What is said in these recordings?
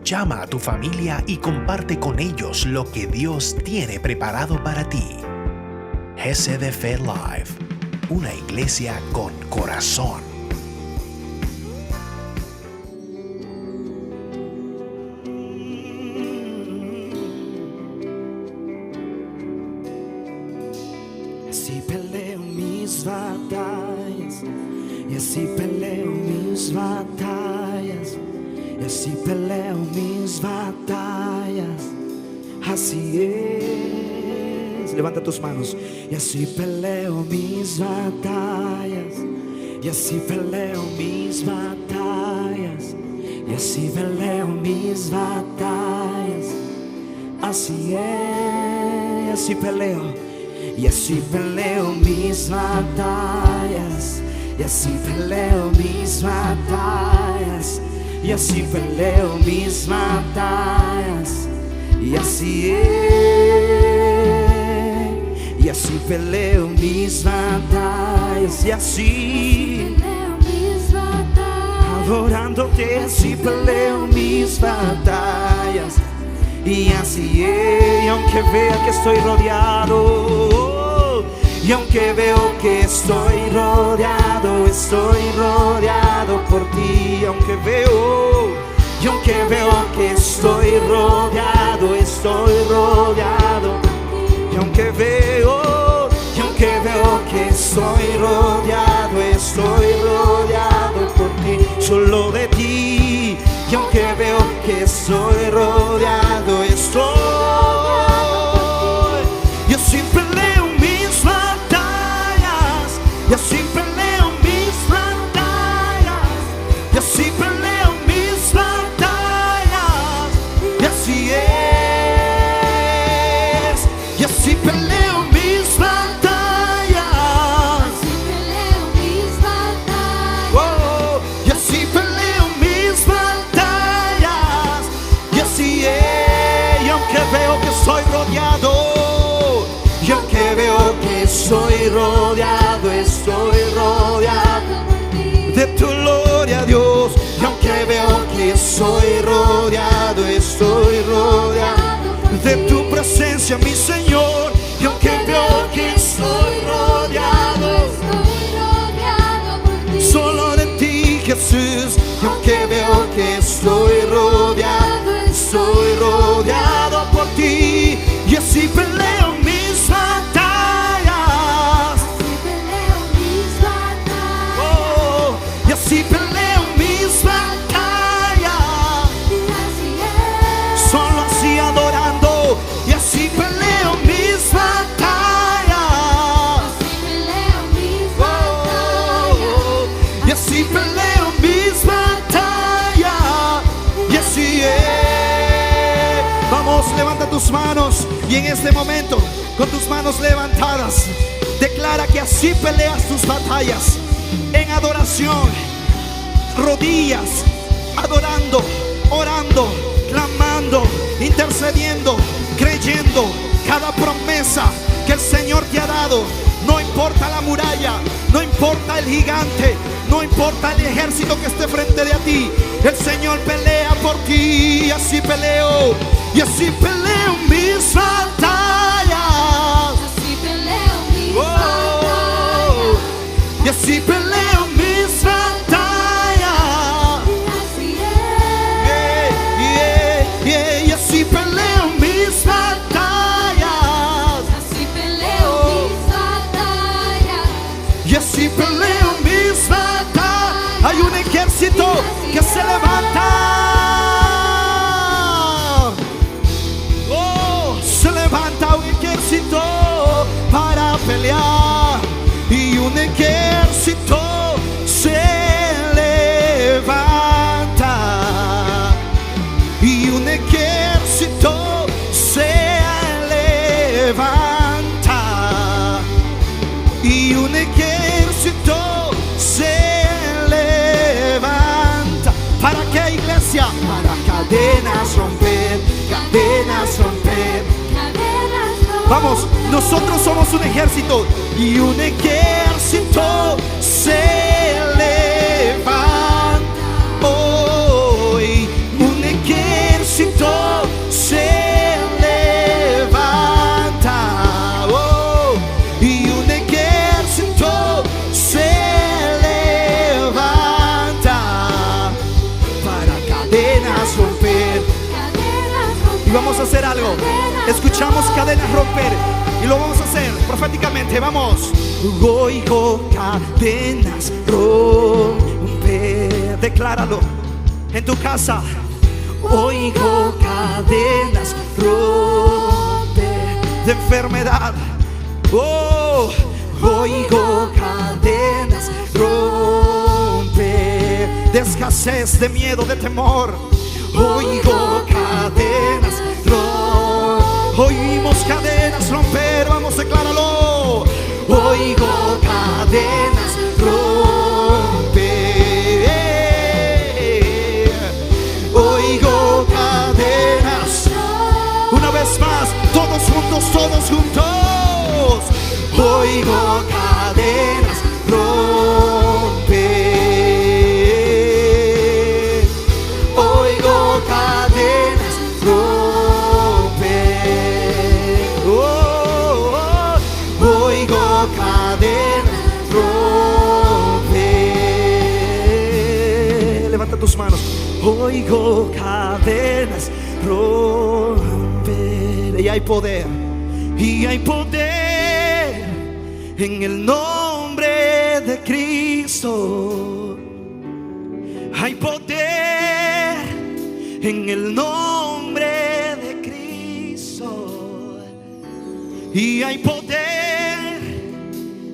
Llama a tu familia y comparte con ellos lo que Dios tiene preparado para ti. GC de Fe Live, una iglesia con corazón. Así peleo mis batallas, y así peleo mis batallas, y así peleo mis batallas. Así es. Levanta tus manos. Y así peleo mis batallas, y así peleo mis batallas, y así peleo mis batallas. Así es. Así peleo. Y así peleo mis batallas, y así peleo mis batallas, y así peleo mis batallas. Y así es. Y así peleo mis batallas, y así adorándote, así peleo mis batallas. Y así es. Y aunque vea que estoy rodeado, y aunque veo que estoy rodeado por ti. Aunque veo, y aunque veo que estoy rodeado. Y aunque veo, que estoy rodeado por ti. Solo de ti. Y aunque veo que estoy rodeado, y así peleo mis batallas, y así peleo mis batallas, y así peleo mis batallas. Y así es. Y así peleo mis batallas, oh, y así peleo mis batallas. Y así es. Y aunque veo que estoy rodeado, y aunque veo que estoy rodeado de tu gloria, Dios. Y aunque veo que estoy rodeado de tu presencia, mi Señor. Y aunque veo que estoy rodeado solo de ti, Jesús. Y aunque veo que estoy rodeado por ti. Y así peleo mis batallas, oh, y así peleo mis batallas. Solo así adorando, y así peleo mis batallas, oh, y así peleo mis batallas. Y así es. Vamos, levanta tus manos, y en este momento, con tus manos levantadas, declara que así peleas tus batallas. En adoración, rodillas, adorando, orando, clamando, intercediendo, creyendo cada promesa que el Señor te ha dado. No importa la muralla, no importa el gigante, no importa el ejército que esté frente de ti. El Señor pelea por ti. Y así peleo, y así peleo mis batallas, oh, y así peleo mis batallas. Y así peleo mis batallas, y así peleo mis batallas. Hay un ejército que se levanta, oh, se levanta un ejército para pelear. Y un ejército se levanta, y un ejército se levanta, y un ejército se levanta. ¿Para qué, iglesia? Para cadenas romper, cadenas romper. Vamos, nosotros somos un ejército, y un ejército se levanta hoy. Un ejército ejército se levanta, oh, y un ejército se levanta para cadenas romper. Y vamos a hacer algo. Escuchamos cadenas romper y lo vamos a hacer proféticamente. Vamos. Oigo cadenas romper. Decláralo en tu casa. Oigo cadenas romper de enfermedad. Oh, oigo cadenas romper de escasez, de miedo, de temor. Oigo cadenas romper. Oímos cadenas romper. Vamos, decláralo. Oigo cadenas romper. Oigo cadenas. Una vez más, todos juntos, todos juntos. Oigo cadenas romper. Oigo cadenas romper. Oh, oh. Oigo cadenas romper. Levanta tus manos. Oigo cadenas romper. Y hay poder. Y hay poder en el nombre de Cristo. Hay poder en el nombre de Cristo. Y hay poder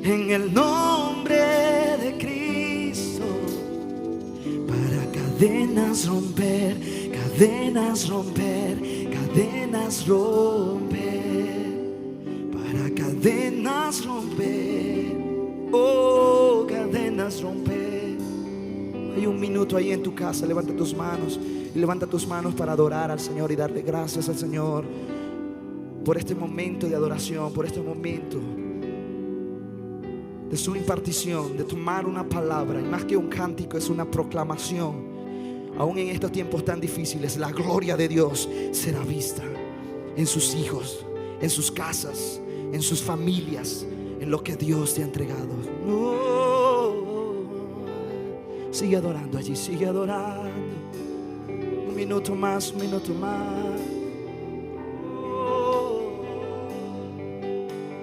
en el nombre de Cristo para cadenas romper, cadenas romper, cadenas romper, para cadenas romper, oh, cadenas romper. Hay un minuto ahí en tu casa. Levanta tus manos y levanta tus manos para adorar al Señor y darle gracias al Señor por este momento de adoración, por este momento de su impartición, de tomar una palabra. Y más que un cántico, es una proclamación. Aún en estos tiempos tan difíciles, la gloria de Dios será vista en sus hijos, en sus casas, en sus familias, en lo que Dios te ha entregado. Sigue adorando allí, sigue adorando. Un minuto más, un minuto más.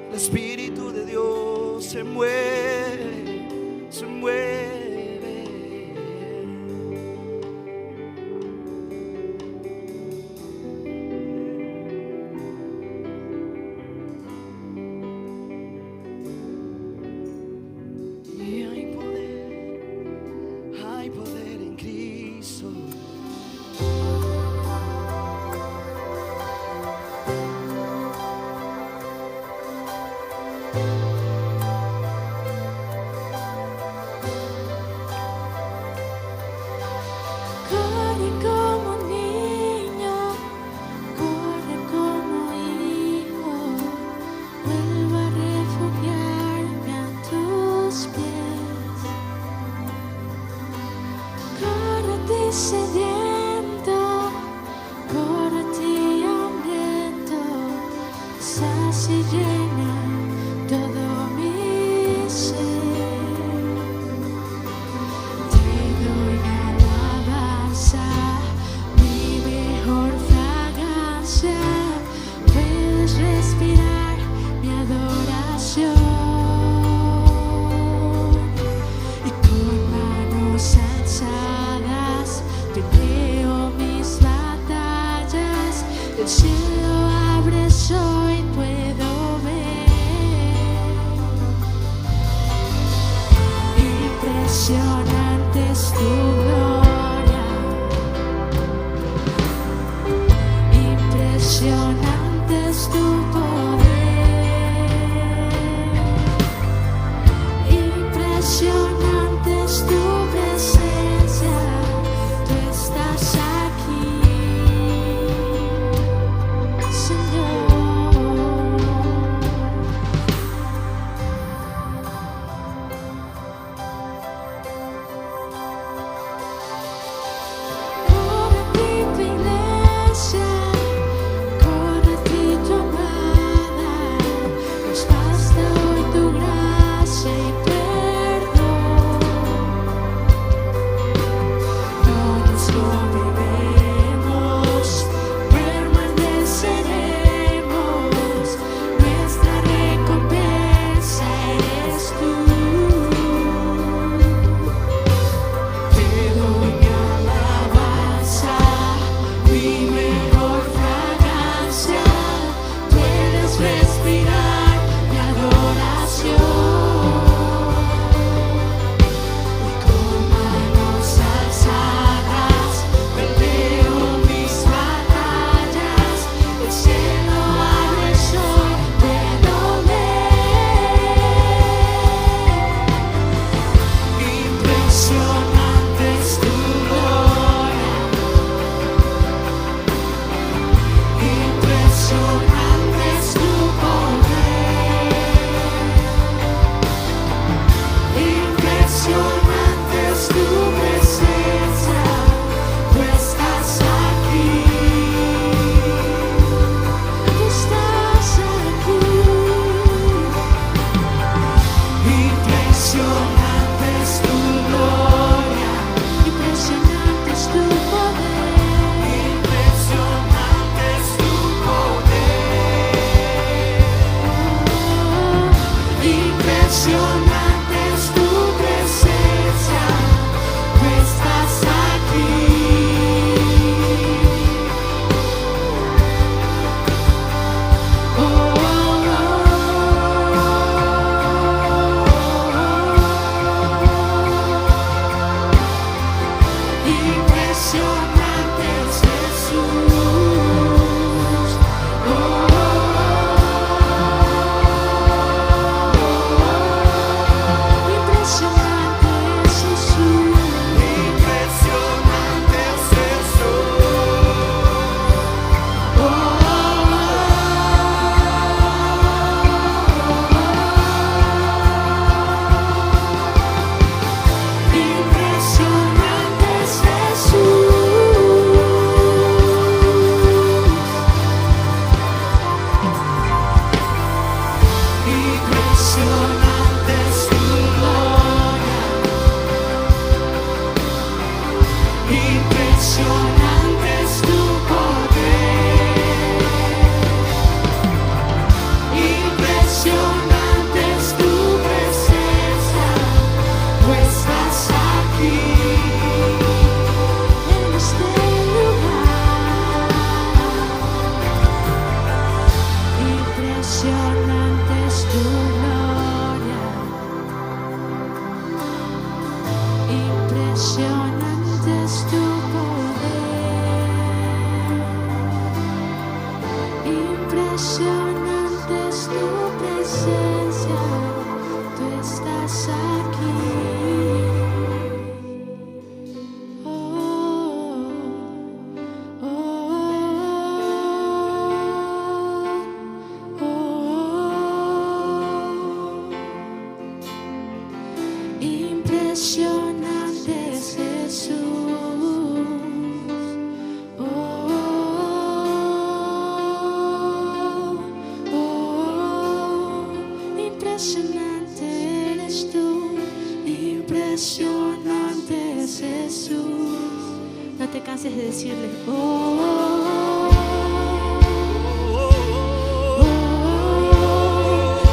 El Espíritu de Dios se mueve, se mueve. Y hay poder en Cristo. Corre como niño, corre como hijo, vuelvo a refugiarme a tus pies. Corre a ti sediento, corre a ti hambriento, sacia y llena todo mi ser. Te doy mi alabanza, mi mejor fragancia. Puedes respirar mi adoración. Y con manos alzadas peleo mis batallas. El cielo abres hoy, puedo ver. Impresionante es tu gloria, impresionante es tu poder, impresionante es tu presencia. Tú estás aquí, Señor. Corre a ti tu iglesia. Impresionante es tu presencia, tú estás aquí. Oh, oh, oh, oh. Impresionante es Jesús. Oh, impresionante eres tú, impresionante es Jesús. No te canses de decirle, oh,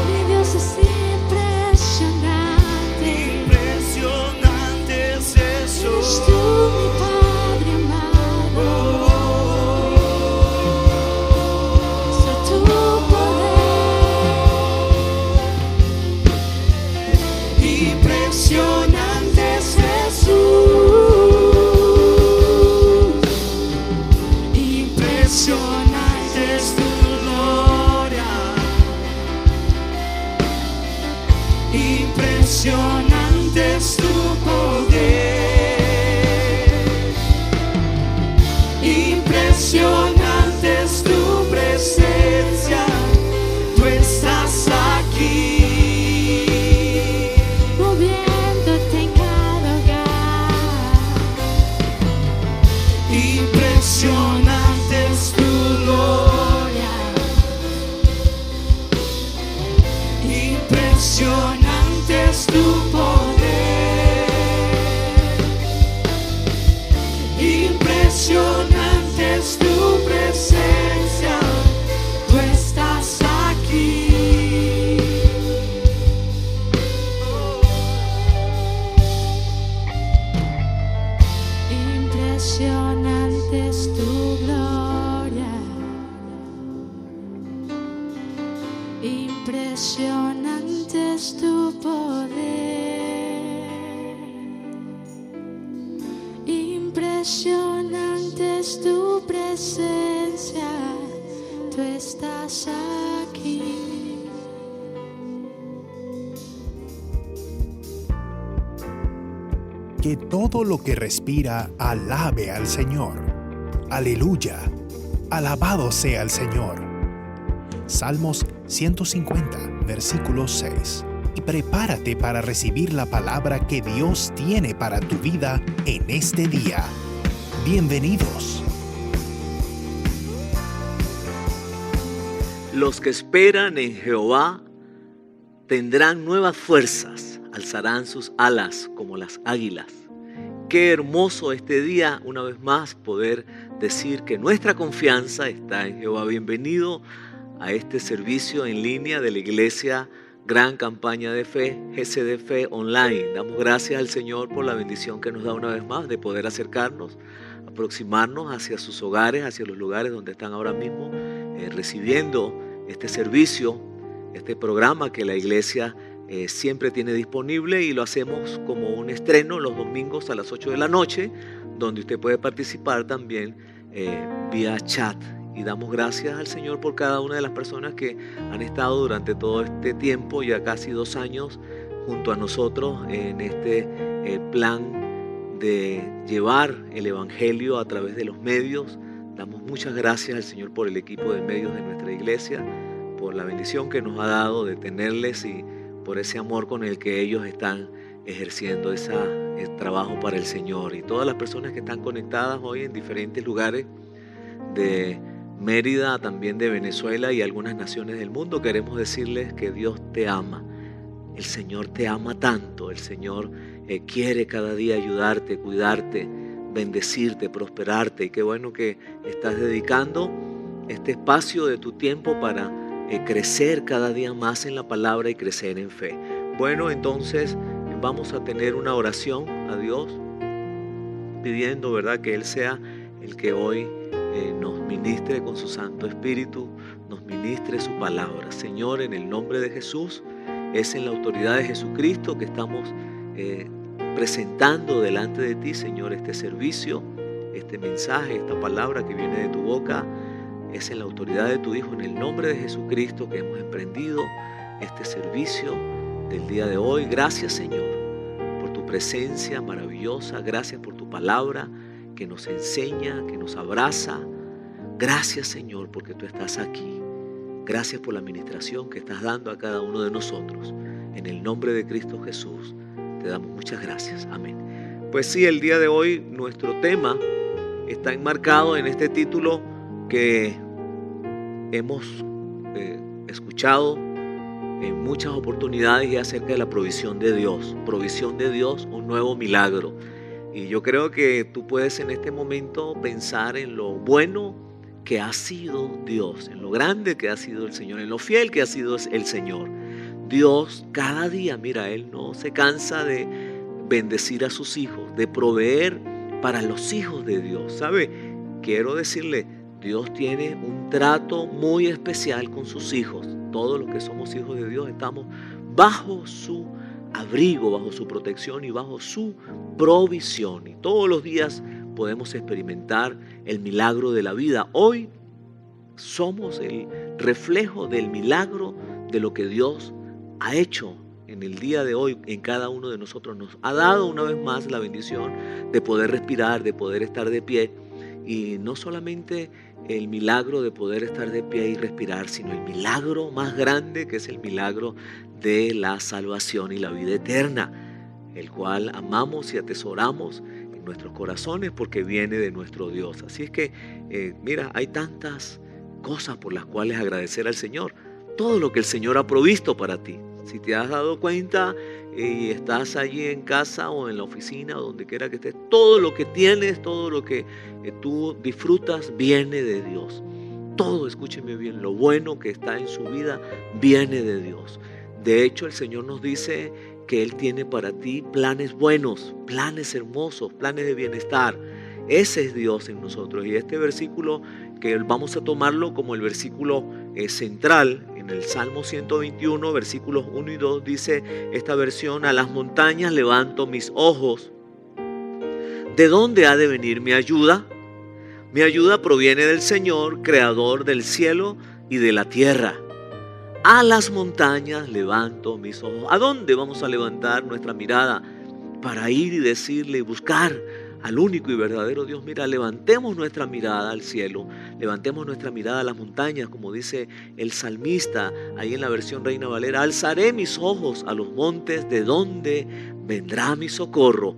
mi Dios es impresionante. Impresionante es Eres Jesús. tú, mi Padre amado. Soy tu poder. Impresionante es Jesús. Impresionante es tu gloria. Impresionante es tu poder. Impresionante es tu presencia. Tú estás aquí, moviéndote en cada hogar. Impresionante es tu gloria. Impresionante es tu poder. Impresionante es tu presencia. Tú estás aquí. Impresionante es tu gloria. Impresionante es tu poder. Impresionante es tu presencia. Tú estás aquí. Que todo lo que respira alabe al Señor. Aleluya. Alabado sea el Señor. Salmos 150, versículo 6. Y prepárate para recibir la palabra que Dios tiene para tu vida en este día. Bienvenidos. Los que esperan en Jehová tendrán nuevas fuerzas, alzarán sus alas como las águilas. Qué hermoso este día, una vez más, poder decir que nuestra confianza está en Jehová. Bienvenido a este servicio en línea de la Iglesia Gran Campaña de Fe, GC de Fe Online. Damos gracias al Señor por la bendición que nos da una vez más de poder acercarnos, aproximarnos hacia sus hogares, hacia los lugares donde están ahora mismo recibiendo este servicio, este programa que la Iglesia siempre tiene disponible, y lo hacemos como un estreno los domingos a las 8 de la noche, donde usted puede participar también vía chat. Y damos gracias al Señor por cada una de las personas que han estado durante todo este tiempo, ya casi 2 años, junto a nosotros en este plan de llevar el Evangelio a través de los medios. Damos muchas gracias al Señor por el equipo de medios de nuestra iglesia, por la bendición que nos ha dado de tenerles y por ese amor con el que ellos están ejerciendo ese trabajo para el Señor. Y todas las personas que están conectadas hoy en diferentes lugares de Mérida, también de Venezuela y algunas naciones del mundo, queremos decirles que Dios te ama. El Señor te ama tanto. El Señor quiere cada día ayudarte, cuidarte, bendecirte, prosperarte. Y qué bueno que estás dedicando este espacio de tu tiempo para crecer cada día más en la palabra y crecer en fe. Bueno, entonces vamos a tener una oración a Dios pidiendo, ¿verdad?, que Él sea el que hoy nos ministre con su Santo Espíritu, nos ministre su palabra. Señor, en el nombre de Jesús, es en la autoridad de Jesucristo que estamos presentando delante de ti, Señor, este servicio, este mensaje, esta palabra que viene de tu boca. Es en la autoridad de tu Hijo, en el nombre de Jesucristo, que hemos emprendido este servicio del día de hoy. Gracias, Señor, por tu presencia maravillosa. Gracias por tu palabra que nos enseña, que nos abraza. Gracias, Señor, porque tú estás aquí. Gracias por la administración que estás dando a cada uno de nosotros. En el nombre de Cristo Jesús, te damos muchas gracias. Amén. Pues sí, el día de hoy nuestro tema está enmarcado en este título que hemos escuchado en muchas oportunidades, y acerca de la provisión de Dios. Provisión de Dios, un nuevo milagro. Y yo creo que tú puedes en este momento pensar en lo bueno que ha sido Dios, en lo grande que ha sido el Señor, en lo fiel que ha sido el Señor. Dios cada día, mira, Él no se cansa de bendecir a sus hijos, de proveer para los hijos de Dios. ¿Sabe? Quiero decirle, Dios tiene un trato muy especial con sus hijos. Todos los que somos hijos de Dios estamos bajo su abrigo, bajo su protección y bajo su provisión. Y todos los días podemos experimentar el milagro de la vida. Hoy somos el reflejo del milagro de lo que Dios ha hecho en el día de hoy en cada uno de nosotros. Nos ha dado una vez más la bendición de poder respirar, de poder estar de pie. Y no solamente el milagro de poder estar de pie y respirar, sino el milagro más grande, que es el milagro de la salvación y la vida eterna, el cual amamos y atesoramos en nuestros corazones porque viene de nuestro Dios. Así es que, mira, hay tantas cosas por las cuales agradecer al Señor. Todo lo que el Señor ha provisto para ti. Si te has dado cuenta y estás allí en casa o en la oficina o donde quiera que estés, todo lo que tienes, todo lo que tú disfrutas viene de Dios. Todo, escúcheme bien, lo bueno que está en su vida viene de Dios. De hecho, el Señor nos dice que Él tiene para ti planes buenos, planes hermosos, planes de bienestar. Ese es Dios en nosotros. Y este versículo, que vamos a tomarlo como el versículo central, en el Salmo 121, versículos 1 y 2, dice esta versión: a las montañas levanto mis ojos. ¿De dónde ha de venir mi ayuda? Mi ayuda proviene del Señor, creador del cielo y de la tierra. A las montañas levanto mis ojos. ¿A dónde vamos a levantar nuestra mirada para ir y decirle y buscar al único y verdadero Dios? Mira, levantemos nuestra mirada al cielo, levantemos nuestra mirada a las montañas, como dice el salmista ahí en la versión Reina Valera: alzaré mis ojos a los montes, ¿de dónde vendrá mi socorro?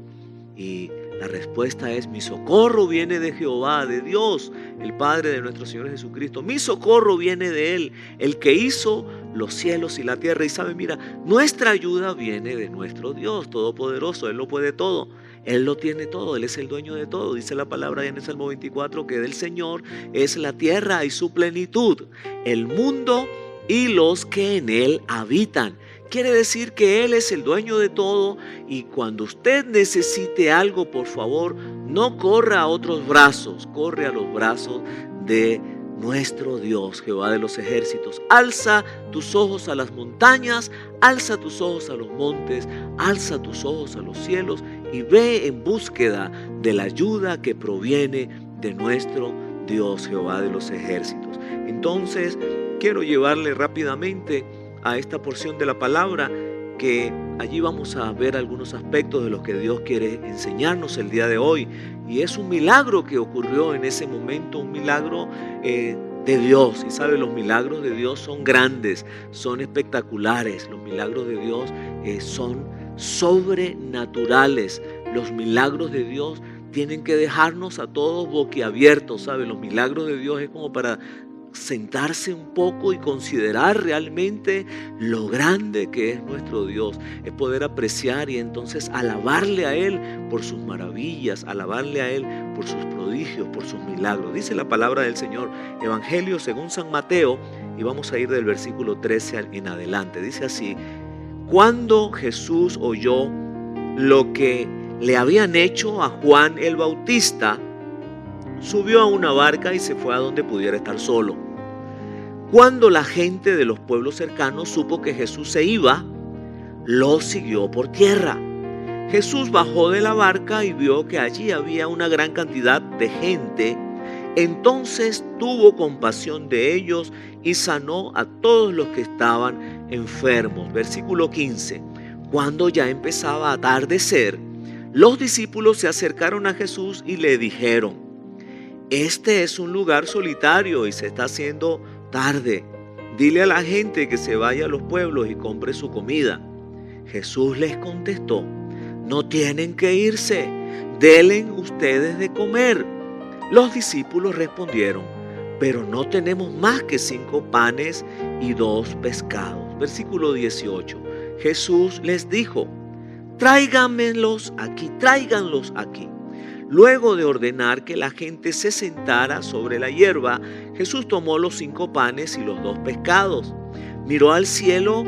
Y la respuesta es: mi socorro viene de Jehová, de Dios, el Padre de nuestro Señor Jesucristo. Mi socorro viene de Él, el que hizo los cielos y la tierra. Y sabe, mira, nuestra ayuda viene de nuestro Dios Todopoderoso. Él lo puede todo, Él lo tiene todo, Él es el dueño de todo. Dice la palabra en el Salmo 24 que del Señor es la tierra y su plenitud, el mundo y los que en Él habitan. Quiere decir que Él es el dueño de todo, y cuando usted necesite algo, por favor, no corra a otros brazos, corre a los brazos de nuestro Dios, Jehová de los ejércitos. Alza tus ojos a las montañas, alza tus ojos a los montes, alza tus ojos a los cielos y ve en búsqueda de la ayuda que proviene de nuestro Dios, Jehová de los ejércitos. Entonces, quiero llevarle rápidamente a esta porción de la palabra, que allí vamos a ver algunos aspectos de los que Dios quiere enseñarnos el día de hoy. Y es un milagro que ocurrió en ese momento, un milagro de Dios. Y sabe, los milagros de Dios son grandes, son espectaculares. Los milagros de Dios son sobrenaturales. Los milagros de Dios tienen que dejarnos a todos boquiabiertos, ¿sabe? Los milagros de Dios es como para sentarse un poco y considerar realmente lo grande que es nuestro Dios. Es poder apreciar y entonces alabarle a Él por sus maravillas, alabarle a Él por sus prodigios, por sus milagros. Dice la palabra del Señor, Evangelio según San Mateo, y vamos a ir del versículo 13 en adelante. Dice así: cuando Jesús oyó lo que le habían hecho a Juan el Bautista, subió a una barca y se fue a donde pudiera estar solo. Cuando la gente de los pueblos cercanos supo que Jesús se iba, lo siguió por tierra. Jesús bajó de la barca y vio que allí había una gran cantidad de gente Entonces tuvo compasión de ellos y sanó a todos los que estaban enfermos. Versículo 15. Cuando ya empezaba a atardecer, los discípulos se acercaron a Jesús y le dijeron: este es un lugar solitario y se está haciendo tarde. Dile a la gente que se vaya a los pueblos y compre su comida. Jesús les contestó: no tienen que irse, denle ustedes de comer. Los discípulos respondieron: pero no tenemos más que 5 panes y 2 pescados. Versículo 18. Jesús les dijo: tráiganlos aquí. Luego de ordenar que la gente se sentara sobre la hierba, Jesús tomó los 5 panes y los 2 pescados, miró al cielo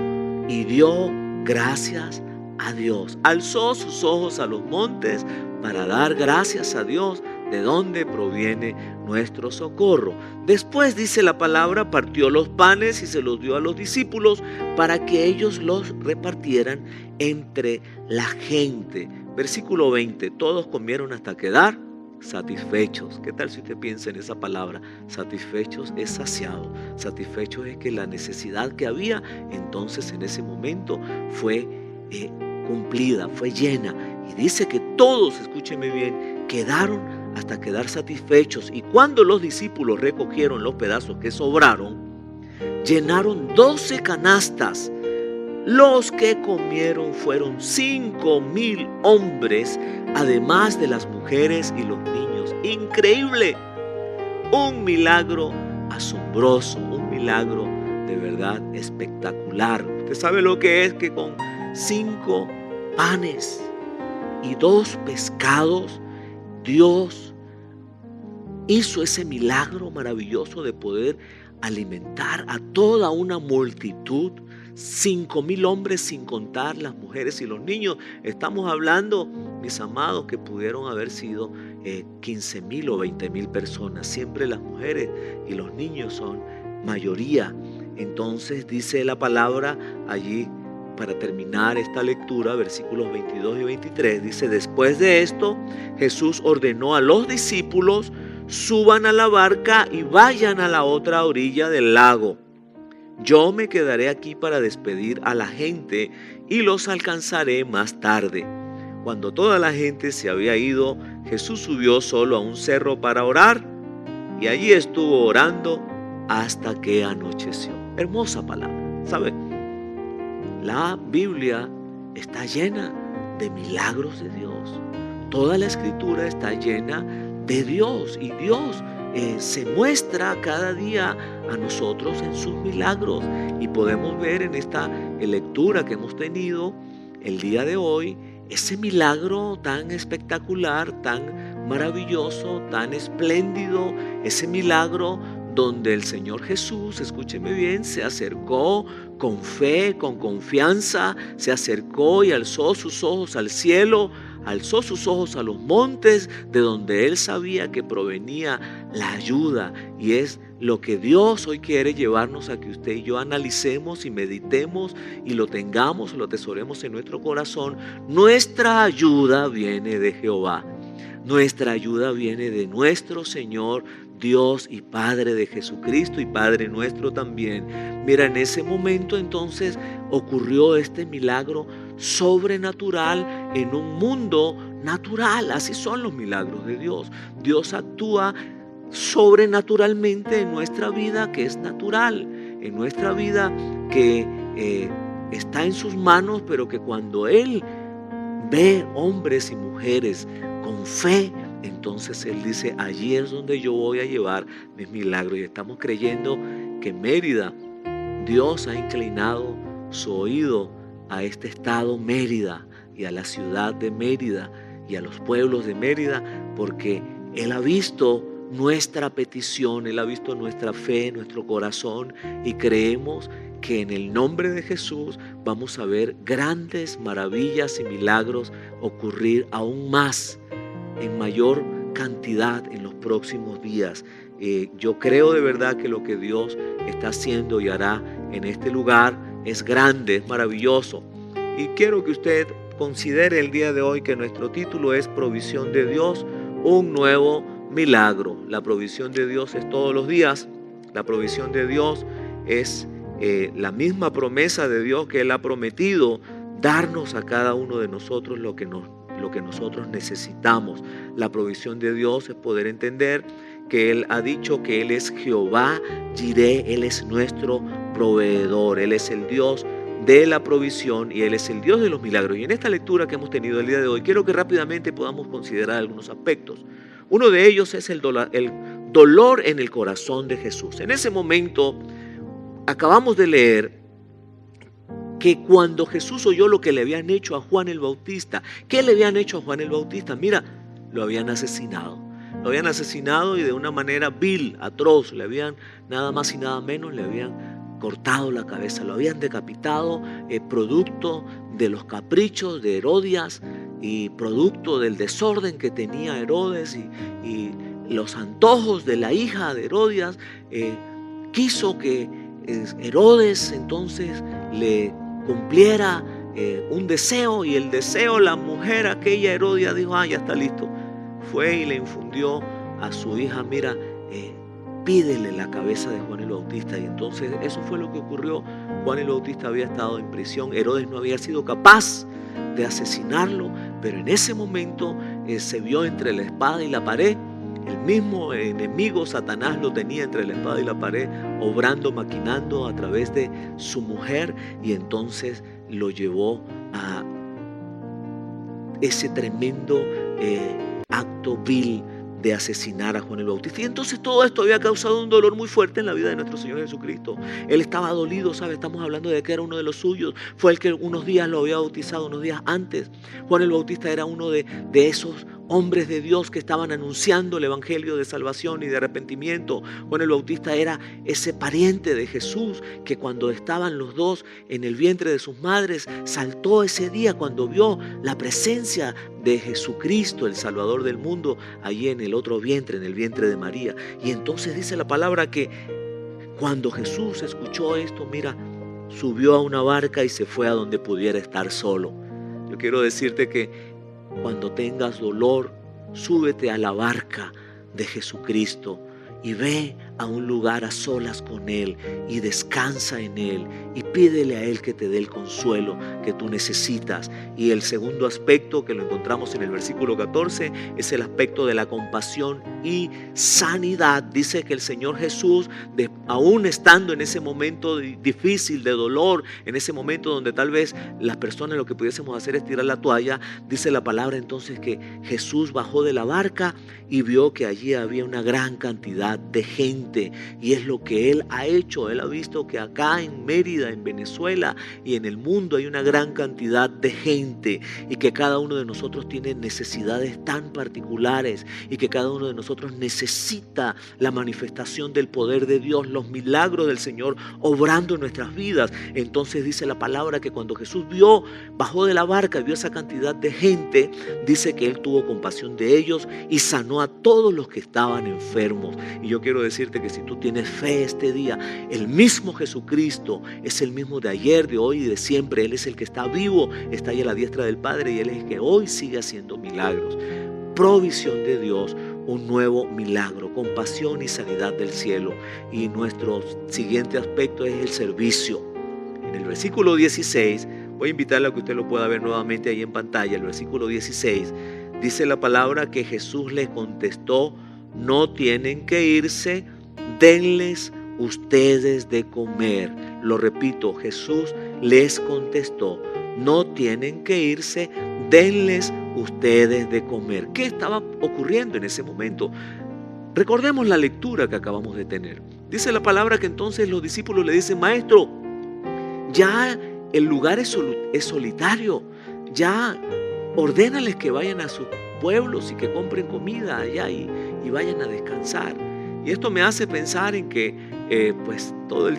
y dio gracias a Dios. Alzó sus ojos a los montes para dar gracias a Dios, de donde proviene nuestro socorro. Después, dice la palabra, partió los panes y se los dio a los discípulos para que ellos los repartieran entre la gente. Versículo 20, todos comieron hasta quedar satisfechos. ¿Qué tal si usted piensa en esa palabra? Satisfechos es saciado. Satisfechos es que la necesidad que había entonces en ese momento fue cumplida, fue llena. Y dice que todos, escúcheme bien, quedaron hasta quedar satisfechos. Y cuando los discípulos recogieron los pedazos que sobraron, llenaron 12 canastas. Los que comieron fueron 5,000 hombres, además de las mujeres y los niños. Increíble, un milagro asombroso, un milagro de verdad espectacular. Usted sabe lo que es que con 5 panes y 2 pescados, Dios hizo ese milagro maravilloso de poder alimentar a toda una multitud. 5,000 hombres, sin contar las mujeres y los niños. Estamos hablando, mis amados, que pudieron haber sido 15,000 o 20,000 personas. Siempre las mujeres y los niños son mayoría. Entonces dice la palabra allí, para terminar esta lectura, versículos 22 y 23, dice: después de esto, Jesús ordenó a los discípulos: suban a la barca y vayan a la otra orilla del lago. Yo me quedaré aquí para despedir a la gente y los alcanzaré más tarde. Cuando toda la gente se había ido, Jesús subió solo a un cerro para orar y allí estuvo orando hasta que anocheció. Hermosa palabra. ¿Sabe? La Biblia está llena de milagros de Dios. Toda la Escritura está llena de Dios y Dios se muestra cada día a nosotros en sus milagros, y podemos ver en esta lectura que hemos tenido el día de hoy ese milagro tan espectacular, tan maravilloso, tan espléndido, ese milagro donde el Señor Jesús, escúcheme bien, se acercó con fe, con confianza, se acercó y alzó sus ojos al cielo, alzó sus ojos a los montes, de donde Él sabía que provenía la ayuda. Y es lo que Dios hoy quiere llevarnos a que usted y yo analicemos y meditemos y lo tengamos, lo atesoremos en nuestro corazón. Nuestra ayuda viene de Jehová. Nuestra ayuda viene de nuestro Señor Dios y Padre de Jesucristo y Padre nuestro también. Mira, en ese momento entonces ocurrió este milagro sobrenatural en un mundo natural. Así son los milagros de Dios. Dios actúa sobrenaturalmente en nuestra vida, que es natural, en nuestra vida que está en sus manos, pero que cuando Él ve hombres y mujeres con fe, entonces Él dice: allí es donde yo voy a llevar mis milagros. Y estamos creyendo que en Mérida Dios ha inclinado su oído a este estado Mérida y a la ciudad de Mérida y a los pueblos de Mérida, porque Él ha visto nuestra petición, Él ha visto nuestra fe, nuestro corazón, y creemos que en el nombre de Jesús vamos a ver grandes maravillas y milagros ocurrir aún más, en mayor cantidad en los próximos días. Yo creo de verdad que lo que Dios está haciendo y hará en este lugar es grande, es maravilloso. Y quiero que usted considere el día de hoy que nuestro título es Provisión de Dios, un nuevo milagro. La provisión de Dios es todos los días. La provisión de Dios es la misma promesa de Dios que Él ha prometido darnos a cada uno de nosotros lo que nosotros necesitamos. La provisión de Dios es poder entender que Él ha dicho que Él es Jehová Jireh, Él es nuestro proveedor, Él es el Dios de la provisión y Él es el Dios de los milagros. Y en esta lectura que hemos tenido el día de hoy, quiero que rápidamente podamos considerar algunos aspectos. Uno de ellos es el dolor en el corazón de Jesús. En ese momento, acabamos de leer que cuando Jesús oyó lo que le habían hecho a Juan el Bautista, ¿qué le habían hecho a Juan el Bautista? Mira, lo habían asesinado. Lo habían asesinado y de una manera vil, atroz. Le habían nada más y nada menos, le habían cortado la cabeza, lo habían decapitado, producto de los caprichos de Herodías y producto del desorden que tenía Herodes y los antojos de la hija de Herodías. Quiso que Herodes entonces le cumpliera un deseo, y el deseo, la mujer aquella Herodia dijo: ya está listo. Fue y le infundió a su hija: mira, pídele la cabeza de Juan el Bautista. Y entonces eso fue lo que ocurrió. Juan el Bautista había estado en prisión, Herodes no había sido capaz de asesinarlo, pero en ese momento se vio entre la espada y la pared. El mismo enemigo, Satanás, lo tenía entre la espada y la pared, obrando, maquinando a través de su mujer, y entonces lo llevó a ese tremendo acto vil de asesinar a Juan el Bautista. Y entonces todo esto había causado un dolor muy fuerte en la vida de nuestro Señor Jesucristo. Él estaba dolido, ¿sabe? Estamos hablando de que era uno de los suyos. Fue el que unos días lo había bautizado, unos días antes. Juan el Bautista era uno de esos hombres de Dios que estaban anunciando el evangelio de salvación y de arrepentimiento. Juan el Bautista era ese pariente de Jesús que cuando estaban los dos en el vientre de sus madres, saltó ese día cuando vio la presencia de Jesucristo, el Salvador del mundo, allí en el otro vientre, en el vientre de María. Y entonces dice la palabra que cuando Jesús escuchó esto, mira, subió a una barca y se fue a donde pudiera estar solo. Yo quiero decirte que cuando tengas dolor, súbete a la barca de Jesucristo y ve a un lugar a solas con Él y descansa en Él y pídele a Él que te dé el consuelo que tú necesitas. Y el segundo aspecto que lo encontramos en el versículo 14 es el aspecto de la compasión y sanidad. Dice que el Señor Jesús, aún estando en ese momento difícil de dolor, en ese momento donde tal vez las personas lo que pudiésemos hacer es tirar la toalla, dice la palabra entonces que Jesús bajó de la barca y vio que allí había una gran cantidad de gente. Y es lo que Él ha hecho. Él ha visto que acá en Mérida, en Venezuela y en el mundo hay una gran cantidad de gente, y que cada uno de nosotros tiene necesidades tan particulares, y que cada uno de nosotros necesita la manifestación del poder de Dios, los milagros del Señor obrando en nuestras vidas. Entonces dice la palabra que cuando Jesús bajó de la barca y vio esa cantidad de gente, dice que Él tuvo compasión de ellos y sanó a todos los que estaban enfermos. Y yo quiero decirte que si tú tienes fe este día, el mismo Jesucristo es el mismo de ayer, de hoy y de siempre. Él es el que está vivo, está ahí a la diestra del Padre, y Él es el que hoy sigue haciendo milagros. Provisión de Dios, un nuevo milagro, compasión y sanidad del cielo. Y nuestro siguiente aspecto es el servicio. En el versículo 16, voy a invitarle a que usted lo pueda ver nuevamente ahí en pantalla. El versículo 16 dice la palabra que Jesús les contestó: no tienen que irse, denles ustedes de comer. Lo repito, Jesús les contestó: no tienen que irse, denles ustedes de comer. ¿Qué estaba ocurriendo en ese momento? Recordemos la lectura que acabamos de tener. Dice la palabra que entonces los discípulos le dicen: maestro, ya el lugar es solitario, ya ordénales que vayan a sus pueblos y que compren comida allá y vayan a descansar. Y esto me hace pensar en que pues todo el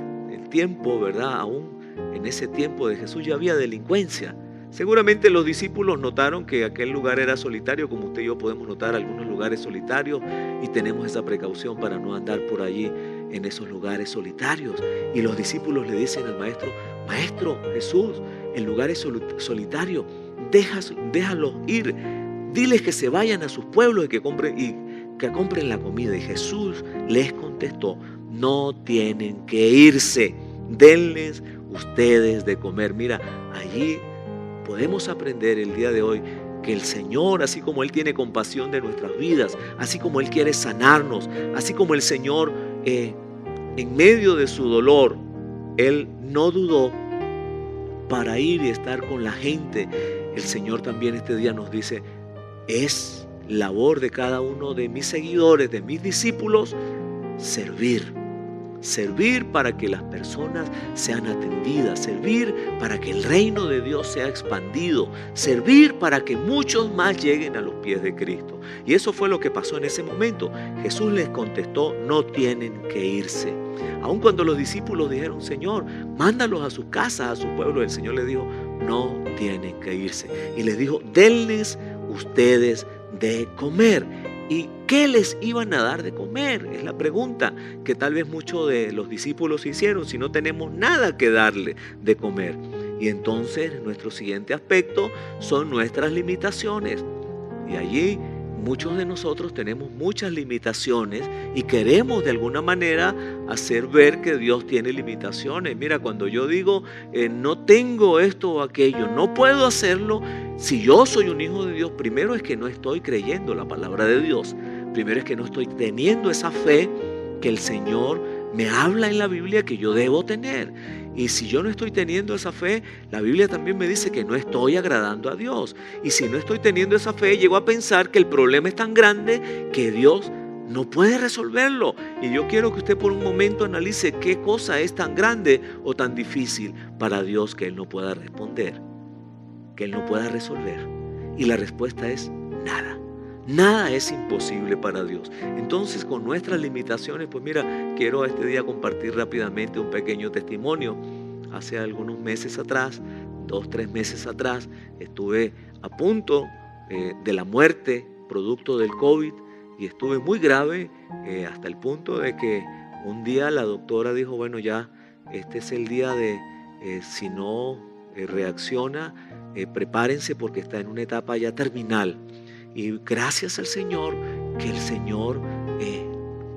tiempo, ¿verdad? Aún en ese tiempo de Jesús ya había delincuencia. Seguramente los discípulos notaron que aquel lugar era solitario, como usted y yo podemos notar algunos lugares solitarios, y tenemos esa precaución para no andar por allí en esos lugares solitarios. Y los discípulos le dicen al maestro: maestro Jesús, el lugar es solitario, déjalos ir, diles que se vayan a sus pueblos y que compren y que compren la comida. Y Jesús les contestó, no tienen que irse, denles ustedes de comer. Mira, allí podemos aprender el día de hoy que el Señor, así como Él tiene compasión de nuestras vidas, así como Él quiere sanarnos, así como el Señor en medio de su dolor, Él no dudó para ir y estar con la gente. El Señor también este día nos dice, es labor de cada uno de mis seguidores, de mis discípulos, servir para que las personas sean atendidas, servir para que el reino de Dios sea expandido, servir para que muchos más lleguen a los pies de Cristo. Y eso fue lo que pasó en ese momento. Jesús les contestó, no tienen que irse. Aun cuando los discípulos dijeron, Señor, mándalos a sus casas, a su pueblo, el Señor les dijo, no tienen que irse. Y les dijo, denles ustedes de comer. ¿Y qué les iban a dar de comer? Es la pregunta que tal vez muchos de los discípulos hicieron, si no tenemos nada que darle de comer. Y entonces nuestro siguiente aspecto son nuestras limitaciones. Y allí muchos de nosotros tenemos muchas limitaciones y queremos de alguna manera hacer ver que Dios tiene limitaciones. Mira, cuando yo digo no tengo esto o aquello, no puedo hacerlo, si yo soy un hijo de Dios, primero es que no estoy creyendo la palabra de Dios. Primero es que no estoy teniendo esa fe que el Señor me habla en la Biblia que yo debo tener. Y si yo no estoy teniendo esa fe, la Biblia también me dice que no estoy agradando a Dios. Y si no estoy teniendo esa fe, llego a pensar que el problema es tan grande que Dios no puede resolverlo. Y yo quiero que usted por un momento analice qué cosa es tan grande o tan difícil para Dios que Él no pueda responder, que Él no pueda resolver. Y la respuesta es nada. Nada es imposible para Dios. Entonces, con nuestras limitaciones, pues mira, quiero este día compartir rápidamente un pequeño testimonio. Hace algunos meses atrás, 2-3 meses atrás, estuve a punto de la muerte producto del COVID y estuve muy grave hasta el punto de que un día la doctora dijo, bueno, ya este es el día de, si no reacciona, prepárense porque está en una etapa ya terminal. Y gracias al Señor, que el Señor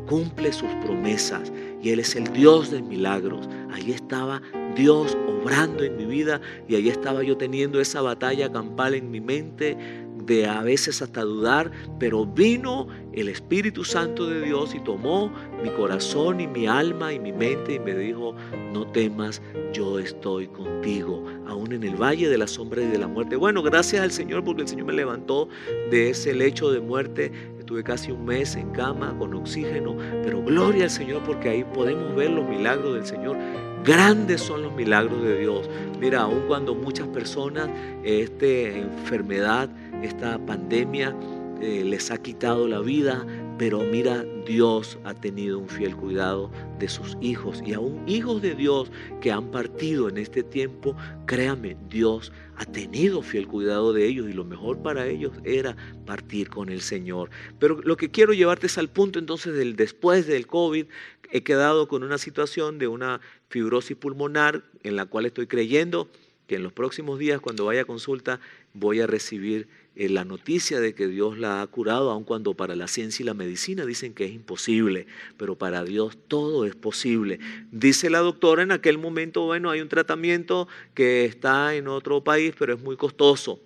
cumple sus promesas y Él es el Dios de milagros. Ahí estaba Dios obrando en mi vida y ahí estaba yo teniendo esa batalla campal en mi mente de a veces hasta dudar, pero vino el Espíritu Santo de Dios y tomó mi corazón y mi alma y mi mente y me dijo, no temas, yo estoy contigo, aún en el valle de la sombra y de la muerte. Bueno, gracias al Señor porque el Señor me levantó de ese lecho de muerte. Estuve casi un mes en cama con oxígeno, pero gloria al Señor porque ahí podemos ver los milagros del Señor. Grandes son los milagros de Dios. Mira, aun cuando muchas personas esta enfermedad, esta pandemia les ha quitado la vida, pero mira, Dios ha tenido un fiel cuidado de sus hijos y aún hijos de Dios que han partido en este tiempo, créame, Dios ha tenido fiel cuidado de ellos y lo mejor para ellos era partir con el Señor. Pero lo que quiero llevarte es al punto entonces del después del COVID. He quedado con una situación de una fibrosis pulmonar en la cual estoy creyendo que en los próximos días cuando vaya a consulta voy a recibir la noticia de que Dios la ha curado, aun cuando para la ciencia y la medicina dicen que es imposible, pero para Dios todo es posible. Dice la doctora en aquel momento, bueno, hay un tratamiento que está en otro país, pero es muy costoso.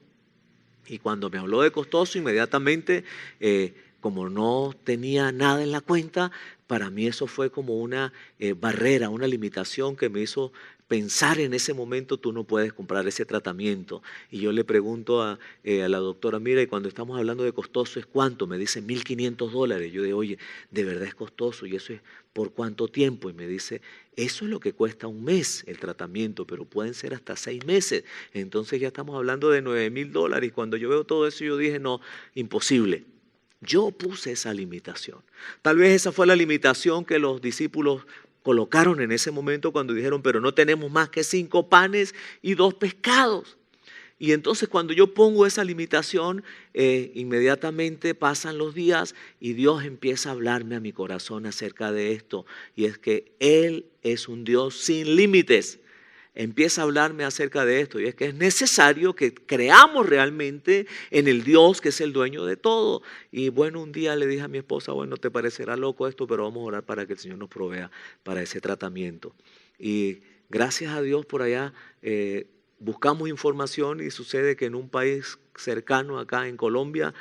Y cuando me habló de costoso, inmediatamente, como no tenía nada en la cuenta, para mí eso fue como una barrera, una limitación que me hizo pensar en ese momento, tú no puedes comprar ese tratamiento. Y yo le pregunto a la doctora, mira, y cuando estamos hablando de costoso, ¿es cuánto? Me dice $1,500. Yo digo, oye, de verdad es costoso, ¿y eso es por cuánto tiempo? Y me dice, eso es lo que cuesta un mes el tratamiento, pero pueden ser hasta 6 meses. Entonces ya estamos hablando de $9,000. Y cuando yo veo todo eso, yo dije, no, imposible. Yo puse esa limitación. Tal vez esa fue la limitación que los discípulos colocaron en ese momento cuando dijeron, pero no tenemos más que 5 panes y 2 pescados. Y entonces cuando yo pongo esa limitación, inmediatamente pasan los días y Dios empieza a hablarme a mi corazón acerca de esto. Y es que Él es un Dios sin límites. empieza a hablarme acerca de esto, y es que es necesario que creamos realmente en el Dios que es el dueño de todo. Y bueno, un día le dije a mi esposa, bueno, te parecerá loco esto, pero vamos a orar para que el Señor nos provea para ese tratamiento. Y gracias a Dios por allá buscamos información y sucede que en un país cercano acá en Colombia,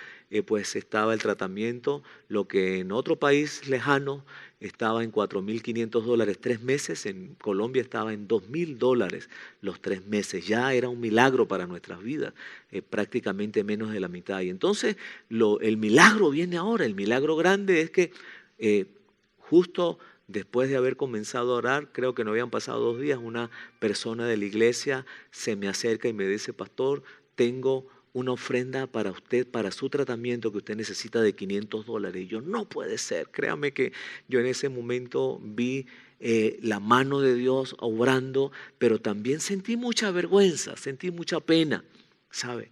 pues estaba el tratamiento, lo que en otro país lejano estaba en $4,500 3 meses, en Colombia estaba en $2,000 los 3 meses. Ya era un milagro para nuestras vidas, prácticamente menos de la mitad. Y entonces el milagro viene ahora, el milagro grande es que justo después de haber comenzado a orar, creo que no habían pasado 2 días, una persona de la iglesia se me acerca y me dice, pastor, tengo una ofrenda para usted, para su tratamiento que usted necesita de $500. Y yo, no puede ser. Créame que yo en ese momento vi la mano de Dios obrando, pero también sentí mucha vergüenza, sentí mucha pena, ¿sabe?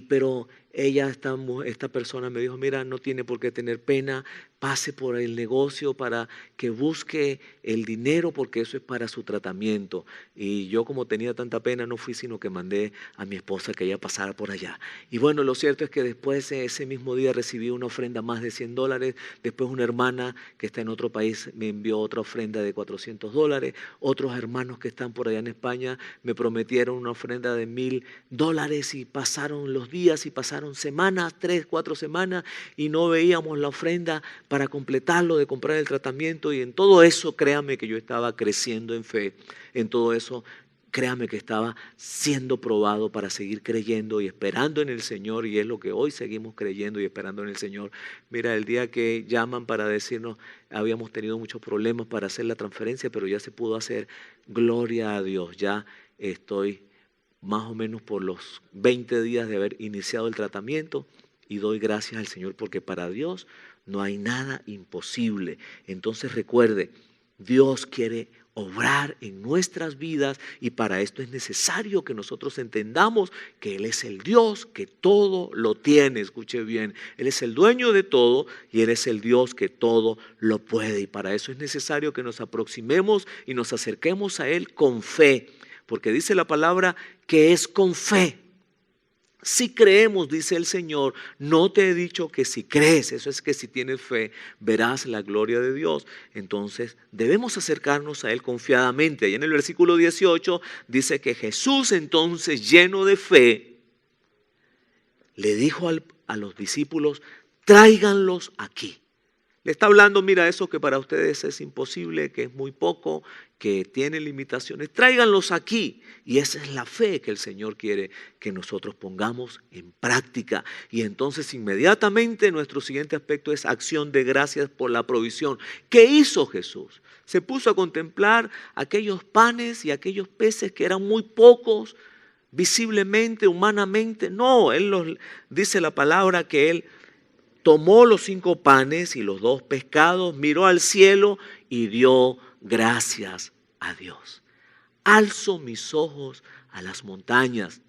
Pero esta persona me dijo, mira, no tiene por qué tener pena, pase por el negocio para que busque el dinero porque eso es para su tratamiento. Y yo, como tenía tanta pena, no fui, sino que mandé a mi esposa que ella pasara por allá. Y bueno, lo cierto es que después ese mismo día recibí una ofrenda más de $100. Después una hermana que está en otro país me envió otra ofrenda de $400. Otros hermanos que están por allá en España me prometieron una ofrenda de $1,000 y pasaron los días y pasaron semanas, 3, 4 semanas y no veíamos la ofrenda para completarlo, de comprar el tratamiento. Y en todo eso, créame que yo estaba creciendo en fe. En todo eso, créame que estaba siendo probado para seguir creyendo y esperando en el Señor. Y es lo que hoy seguimos creyendo y esperando en el Señor. Mira, el día que llaman para decirnos, habíamos tenido muchos problemas para hacer la transferencia, pero ya se pudo hacer. Gloria a Dios, ya estoy más o menos por los 20 días de haber iniciado el tratamiento y doy gracias al Señor porque para Dios no hay nada imposible. Entonces recuerde, Dios quiere obrar en nuestras vidas y para esto es necesario que nosotros entendamos que Él es el Dios que todo lo tiene. Escuche bien, Él es el dueño de todo y Él es el Dios que todo lo puede. Y para eso es necesario que nos aproximemos y nos acerquemos a Él con fe. Porque dice la palabra que es con fe. Si creemos, dice el Señor, no te he dicho que si crees, eso es que si tienes fe, verás la gloria de Dios. Entonces debemos acercarnos a Él confiadamente. Y en el versículo 18 dice que Jesús entonces, lleno de fe, le dijo a los discípulos, tráiganlos aquí. Le está hablando, mira, eso que para ustedes es imposible, que es muy poco, que tiene limitaciones, tráiganlos aquí. Y esa es la fe que el Señor quiere que nosotros pongamos en práctica. Y entonces inmediatamente nuestro siguiente aspecto es acción de gracias por la provisión. ¿Qué hizo Jesús? Se puso a contemplar aquellos panes y aquellos peces que eran muy pocos, visiblemente, humanamente. No, dice la palabra que Él tomó los 5 panes y los 2 pescados, miró al cielo y dio gracias a Dios. Alzo mis ojos a las montañas,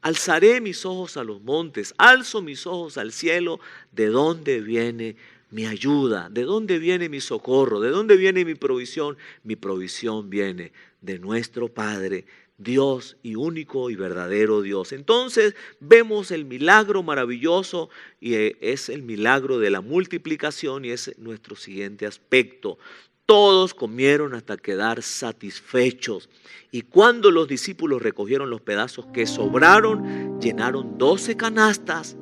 alzaré mis ojos a los montes, alzo mis ojos al cielo. ¿De dónde viene mi ayuda? ¿De dónde viene mi socorro? ¿De dónde viene mi provisión? Mi provisión viene de nuestro Padre, Dios y único y verdadero Dios. Entonces vemos el milagro maravilloso y es el milagro de la multiplicación y es nuestro siguiente aspecto. Todos comieron hasta quedar satisfechos y cuando los discípulos recogieron los pedazos que sobraron, llenaron 12 canastas.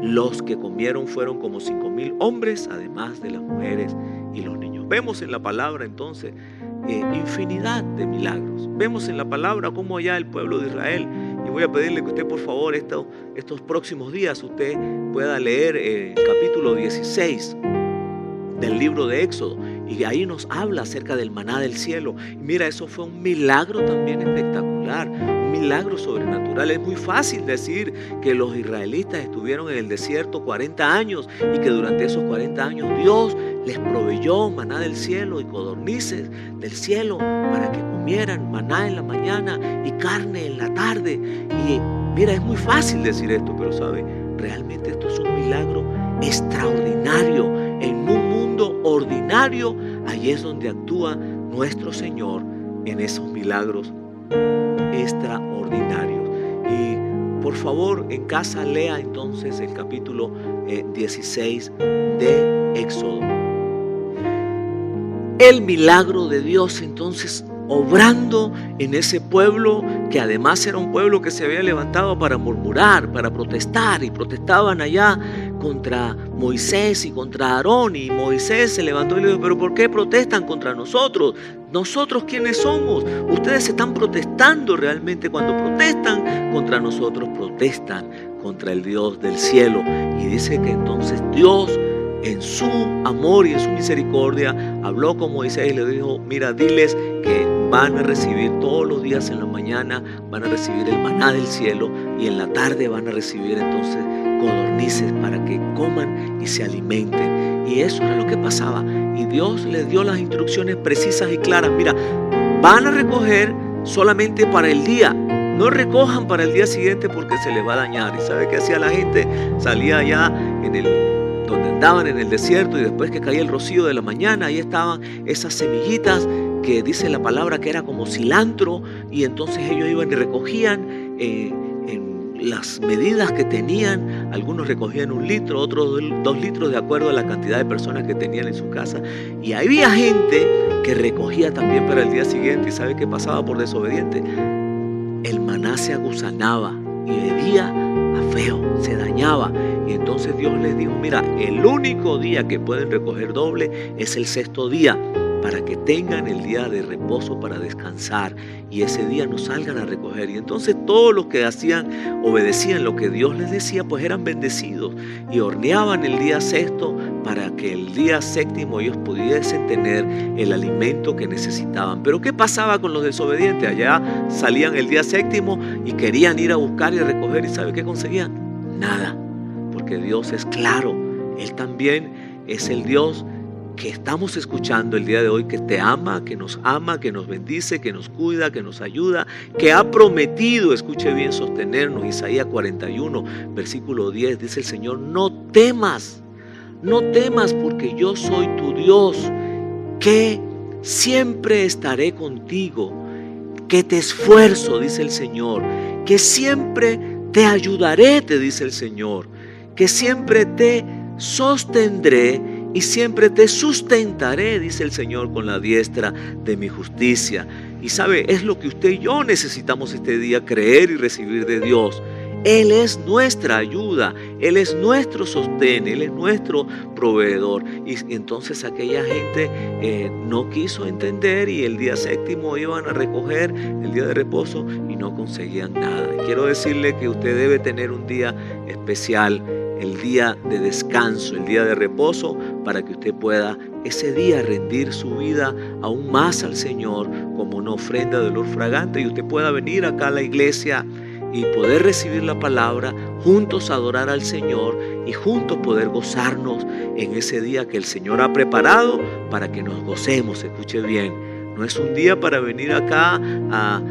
Los que comieron fueron como 5,000 hombres, además de las mujeres y los niños. Vemos en la palabra entonces infinidad de milagros. Vemos en la palabra cómo allá el pueblo de Israel, y voy a pedirle que usted por favor estos próximos días usted pueda leer el capítulo 16 del libro de Éxodo, y ahí nos habla acerca del maná del cielo. Y mira, eso fue un milagro también espectacular, un milagro sobrenatural. Es muy fácil decir que los israelitas estuvieron en el desierto 40 años y que durante esos 40 años Dios les proveyó maná del cielo y codornices del cielo para que comieran maná en la mañana y carne en la tarde. Y mira, es muy fácil decir esto, pero ¿sabe? Realmente esto es un milagro extraordinario. En un mundo ordinario, ahí es donde actúa nuestro Señor en esos milagros extraordinarios. Y por favor, en casa lea entonces el capítulo 16 de Éxodo. El milagro de Dios entonces obrando en ese pueblo, que además era un pueblo que se había levantado para murmurar, para protestar, y protestaban allá contra Moisés y contra Aarón. Y Moisés se levantó y le dijo: pero ¿por qué protestan contra nosotros? ¿Nosotros quiénes somos? Ustedes están protestando realmente. Cuando protestan contra nosotros, protestan contra el Dios del cielo. Y dice que entonces Dios, en su amor y en su misericordia, habló con Moisés y le dijo: mira, diles que van a recibir todos los días en la mañana, van a recibir el maná del cielo, y en la tarde van a recibir entonces codornices para que coman y se alimenten. Y eso era lo que pasaba. Y Dios les dio las instrucciones precisas y claras. Mira, van a recoger solamente para el día. No recojan para el día siguiente porque se les va a dañar. ¿Y sabe qué hacía la gente? Salía allá donde andaban en el desierto, y después que caía el rocío de la mañana, ahí estaban esas semillitas que dice la palabra que era como cilantro, y entonces ellos iban y recogían en las medidas que tenían. Algunos recogían 1 litro, otros 2 litros, de acuerdo a la cantidad de personas que tenían en su casa. Y había gente que recogía también para el día siguiente. ¿Y sabe qué pasaba por desobediente? El maná se agusanaba y hedía a feo, se dañaba. Y entonces Dios les dijo: mira, el único día que pueden recoger doble es el 6º día, para que tengan el día de reposo para descansar, y ese día no salgan a recoger. Y entonces todos los que obedecían lo que Dios les decía, pues eran bendecidos, y horneaban el día 6º para que el día 7º ellos pudiesen tener el alimento que necesitaban. Pero ¿qué pasaba con los desobedientes? Allá salían el día 7º y querían ir a buscar y a recoger, y ¿sabe qué conseguían? Nada, porque Dios es claro. Él también es el Dios que estamos escuchando el día de hoy, que te ama, que nos bendice, que nos cuida, que nos ayuda, que ha prometido, escuche bien, sostenernos. Isaías 41, versículo 10, dice el Señor: no temas, porque yo soy tu Dios, que siempre estaré contigo, que te esfuerzo, dice el Señor, que siempre te ayudaré, te dice el Señor, que siempre te sostendré y siempre te sustentaré, dice el Señor, con la diestra de mi justicia. Y sabe, es lo que usted y yo necesitamos este día: creer y recibir de Dios. Él es nuestra ayuda, Él es nuestro sostén, Él es nuestro proveedor. Y entonces aquella gente no quiso entender, y el día 7º iban a recoger el día de reposo y no conseguían nada. Quiero decirle que usted debe tener un día especial, el día de descanso, el día de reposo, para que usted pueda ese día rendir su vida aún más al Señor como una ofrenda de olor fragante, y usted pueda venir acá a la iglesia y poder recibir la palabra, juntos adorar al Señor y juntos poder gozarnos en ese día que el Señor ha preparado para que nos gocemos. Escuche bien, no es un día para venir acá a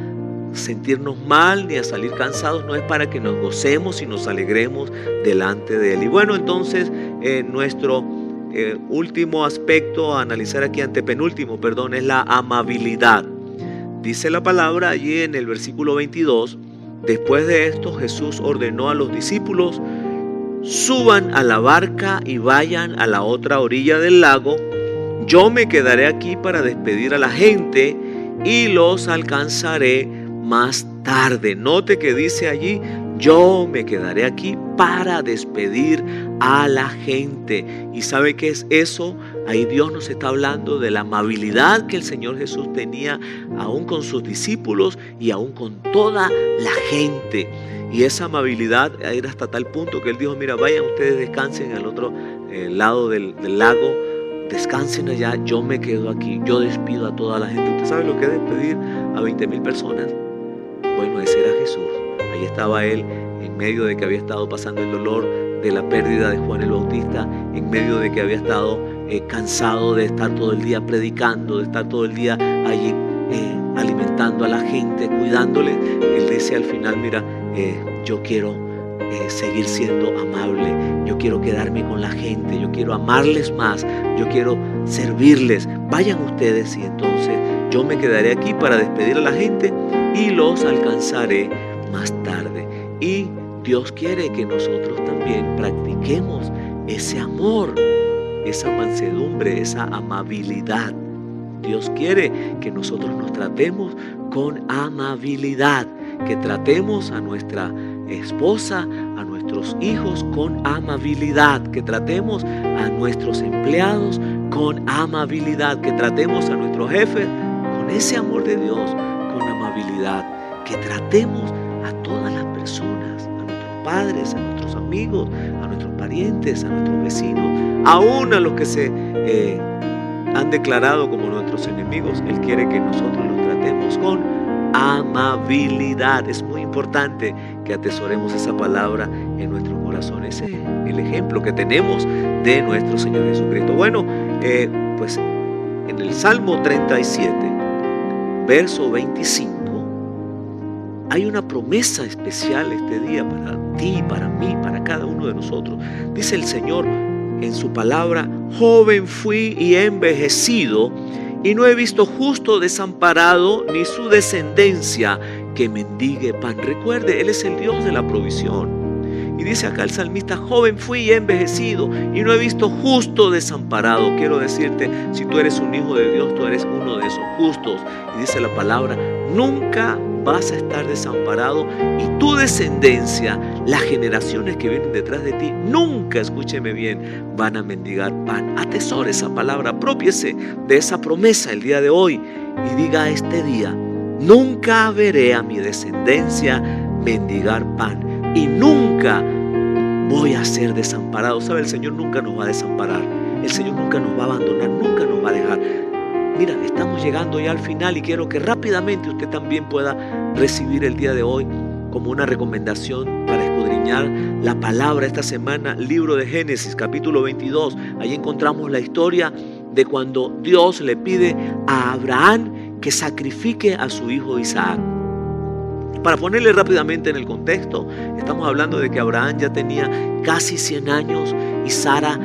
sentirnos mal ni a salir cansados, no es para que nos gocemos y nos alegremos delante de Él. Y bueno, entonces nuestro último aspecto a analizar aquí, antepenúltimo, perdón, es la amabilidad. Dice la palabra allí en el versículo 22: después de esto Jesús ordenó a los discípulos: suban a la barca y vayan a la otra orilla del lago. Yo me quedaré aquí para despedir a la gente y los alcanzaré más tarde. Note que dice allí: yo me quedaré aquí para despedir a la gente. ¿Y sabe qué es eso? Ahí Dios nos está hablando de la amabilidad que el Señor Jesús tenía aún con sus discípulos y aún con toda la gente. Y esa amabilidad era hasta tal punto que Él dijo: mira, vayan ustedes, descansen al otro lado del lago, descansen allá, yo me quedo aquí, yo despido a toda la gente. ¿Usted sabe lo que es despedir a 20,000 personas? Bueno, ese era Jesús. Ahí estaba Él, en medio de que había estado pasando el dolor de la pérdida de Juan el Bautista, en medio de que había estado cansado de estar todo el día predicando, de estar todo el día allí alimentando a la gente, cuidándole. Él dice al final: mira, yo quiero seguir siendo amable, yo quiero quedarme con la gente, yo quiero amarles más, yo quiero servirles. Vayan ustedes, y entonces yo me quedaré aquí para despedir a la gente y los alcanzaré más tarde. Y Dios quiere que nosotros también practiquemos ese amor, esa mansedumbre, esa amabilidad. Dios quiere que nosotros nos tratemos con amabilidad, que tratemos a nuestra esposa, a nuestros hijos con amabilidad, que tratemos a nuestros empleados con amabilidad, que tratemos a nuestros jefes con ese amor de Dios, con amabilidad, que tratemos a todas las personas, a nuestros padres, a nuestros amigos, a nuestros parientes, a nuestros vecinos, aún a los que se han declarado como nuestros enemigos. Él quiere que nosotros los tratemos con amabilidad. Es muy importante que atesoremos esa palabra en nuestros corazones. Ese es el ejemplo que tenemos de nuestro Señor Jesucristo. Bueno, pues en el Salmo 37, verso 25, hay una promesa especial este día para ti, para mí, para cada uno de nosotros. Dice el Señor en su palabra: joven fui y he envejecido, y no he visto justo desamparado, ni su descendencia que mendigue pan. Recuerde, Él es el Dios de la provisión. Y dice acá el salmista: joven fui y he envejecido, y no he visto justo desamparado. Quiero decirte, si tú eres un hijo de Dios, tú eres uno de esos justos. Y dice la palabra: nunca vas a estar desamparado, y tu descendencia, las generaciones que vienen detrás de ti, nunca, escúcheme bien, van a mendigar pan. Atesore esa palabra, apropiese de esa promesa el día de hoy y diga este día: nunca veré a mi descendencia mendigar pan, y nunca voy a ser desamparado. ¿Sabe? El Señor nunca nos va a desamparar, el Señor nunca nos va a abandonar, nunca nos va a dejar. Mira, estamos llegando ya al final y quiero que rápidamente usted también pueda recibir el día de hoy como una recomendación para escudriñar la palabra esta semana, libro de Génesis, capítulo 22. Ahí encontramos la historia de cuando Dios le pide a Abraham que sacrifique a su hijo Isaac. Para ponerle rápidamente en el contexto, estamos hablando de que Abraham ya tenía casi 100 años y Sara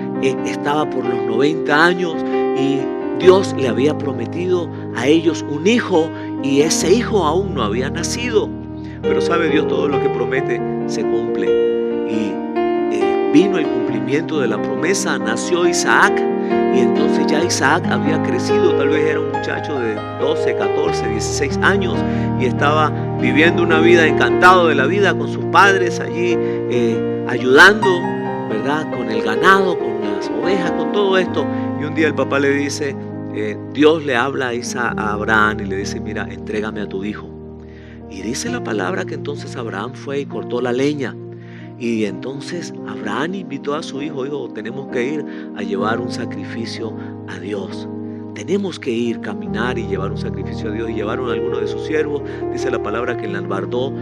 estaba por los 90 años, y Dios le había prometido a ellos un hijo, y ese hijo aún no había nacido. Pero sabe Dios, todo lo que promete se cumple. Y vino el cumplimiento de la promesa, nació Isaac, y entonces ya Isaac había crecido, tal vez era un muchacho de 12, 14, 16 años, y estaba viviendo una vida, encantado de la vida con sus padres allí, ayudando, ¿verdad?, con el ganado, con las ovejas, con todo esto. Y un día el papá le dice, Dios le habla a Abraham y le dice: mira, entrégame a tu hijo. Y dice la palabra que entonces Abraham fue y cortó la leña. Y entonces Abraham invitó a su hijo: hijo, tenemos que ir a llevar un sacrificio a Dios. Tenemos que ir, caminar y llevar un sacrificio a Dios. Y llevaron a algunos de sus siervos. Dice la palabra que enalbardó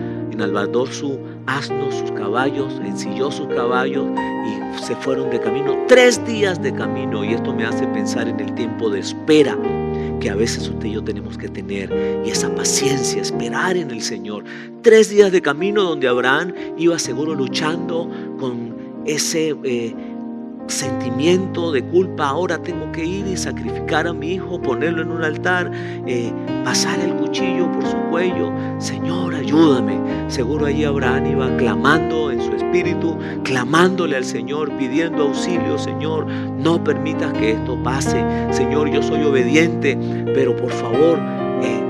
su asno, sus caballos, ensilló sus caballos y se fueron de camino. 3 días de camino. Y esto me hace pensar en el tiempo de espera que a veces usted y yo tenemos que tener, y esa paciencia, esperar en el Señor. 3 días de camino donde Abraham iba seguro luchando con ese sentimiento de culpa. Ahora tengo que ir y sacrificar a mi hijo, ponerlo en un altar, pasar el cuchillo por su cuello. Señor, ayúdame. Seguro allí Abraham iba clamando en su espíritu, clamándole al Señor, pidiendo auxilio. Señor, no permitas que esto pase. Señor, yo soy obediente, pero por favor,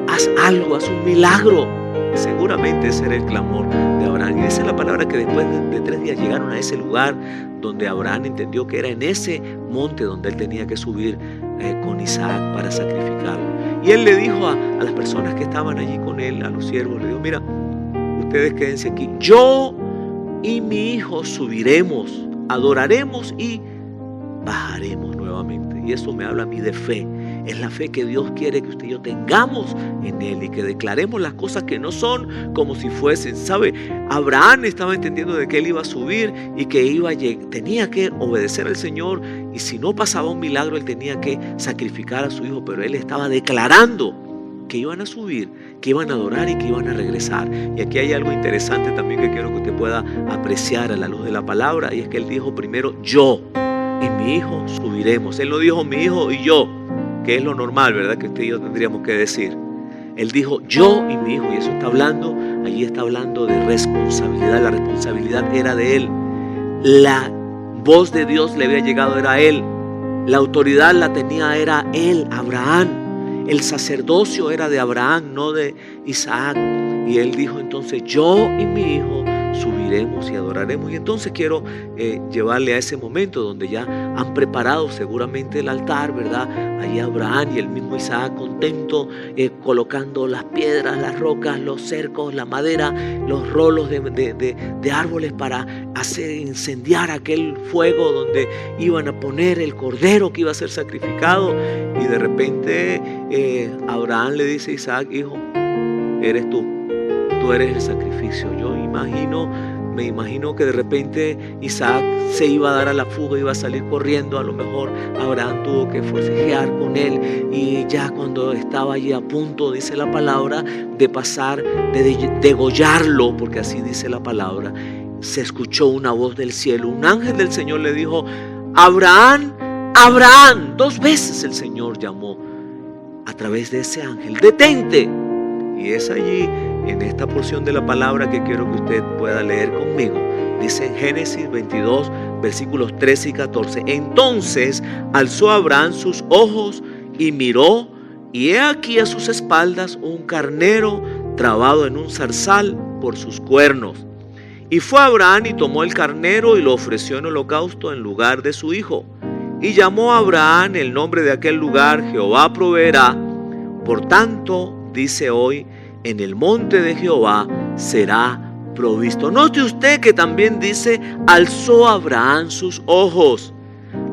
haz algo, haz un milagro. Seguramente ese era el clamor de Abraham. Y esa es la palabra que después de 3 días llegaron a ese lugar donde Abraham entendió que era en ese monte donde él tenía que subir con Isaac para sacrificarlo. Y él le dijo a las personas que estaban allí con él, a los siervos, le dijo: mira, ustedes quédense aquí. Yo y mi hijo subiremos, adoraremos y bajaremos nuevamente. Y eso me habla a mí de fe. Es la fe que Dios quiere que usted y yo tengamos en Él, y que declaremos las cosas que no son como si fuesen. ¿Sabe? Abraham estaba entendiendo de que él iba a subir y que tenía que obedecer al Señor, y si no pasaba un milagro él tenía que sacrificar a su hijo, pero él estaba declarando que iban a subir, que iban a adorar y que iban a regresar. Y aquí hay algo interesante también que quiero que usted pueda apreciar a la luz de la palabra, y es que él dijo primero: yo y mi hijo subiremos. Él no dijo mi hijo y yo, que es lo normal, ¿verdad?, que usted y yo tendríamos que decir. Él dijo, yo y mi hijo, y eso está hablando, allí está hablando de responsabilidad. La responsabilidad era de él. La voz de Dios le había llegado, era a él. La autoridad la tenía, era él, Abraham. El sacerdocio era de Abraham, no de Isaac. Y él dijo entonces, yo y mi hijo subiremos y adoraremos. Y entonces quiero llevarle a ese momento donde ya han preparado seguramente el altar, ¿verdad? Allí Abraham y el mismo Isaac contento, colocando las piedras, las rocas, los cercos, la madera, los rolos de árboles para hacer incendiar aquel fuego donde iban a poner el cordero que iba a ser sacrificado. Y de repente Abraham le dice a Isaac, hijo, eres tú eres el sacrificio. Me imagino que de repente Isaac se iba a dar a la fuga, iba a salir corriendo. A lo mejor Abraham tuvo que forcejear con él, y ya cuando estaba allí a punto, dice la palabra, de pasar, de degollarlo, porque así dice la palabra, se escuchó una voz del cielo. Un ángel del Señor le dijo, Abraham, Abraham. 2 veces el Señor llamó a través de ese ángel, detente. Y es allí, en esta porción de la palabra, que quiero que usted pueda leer conmigo. Dice en Génesis 22, versículos 13 y 14. Entonces alzó Abraham sus ojos y miró, y he aquí a sus espaldas un carnero trabado en un zarzal por sus cuernos. Y fue Abraham y tomó el carnero y lo ofreció en holocausto en lugar de su hijo. Y llamó a Abraham el nombre de aquel lugar, Jehová proveerá. Por tanto, dice hoy, en el monte de Jehová será provisto. Note usted que también dice, alzó Abraham sus ojos.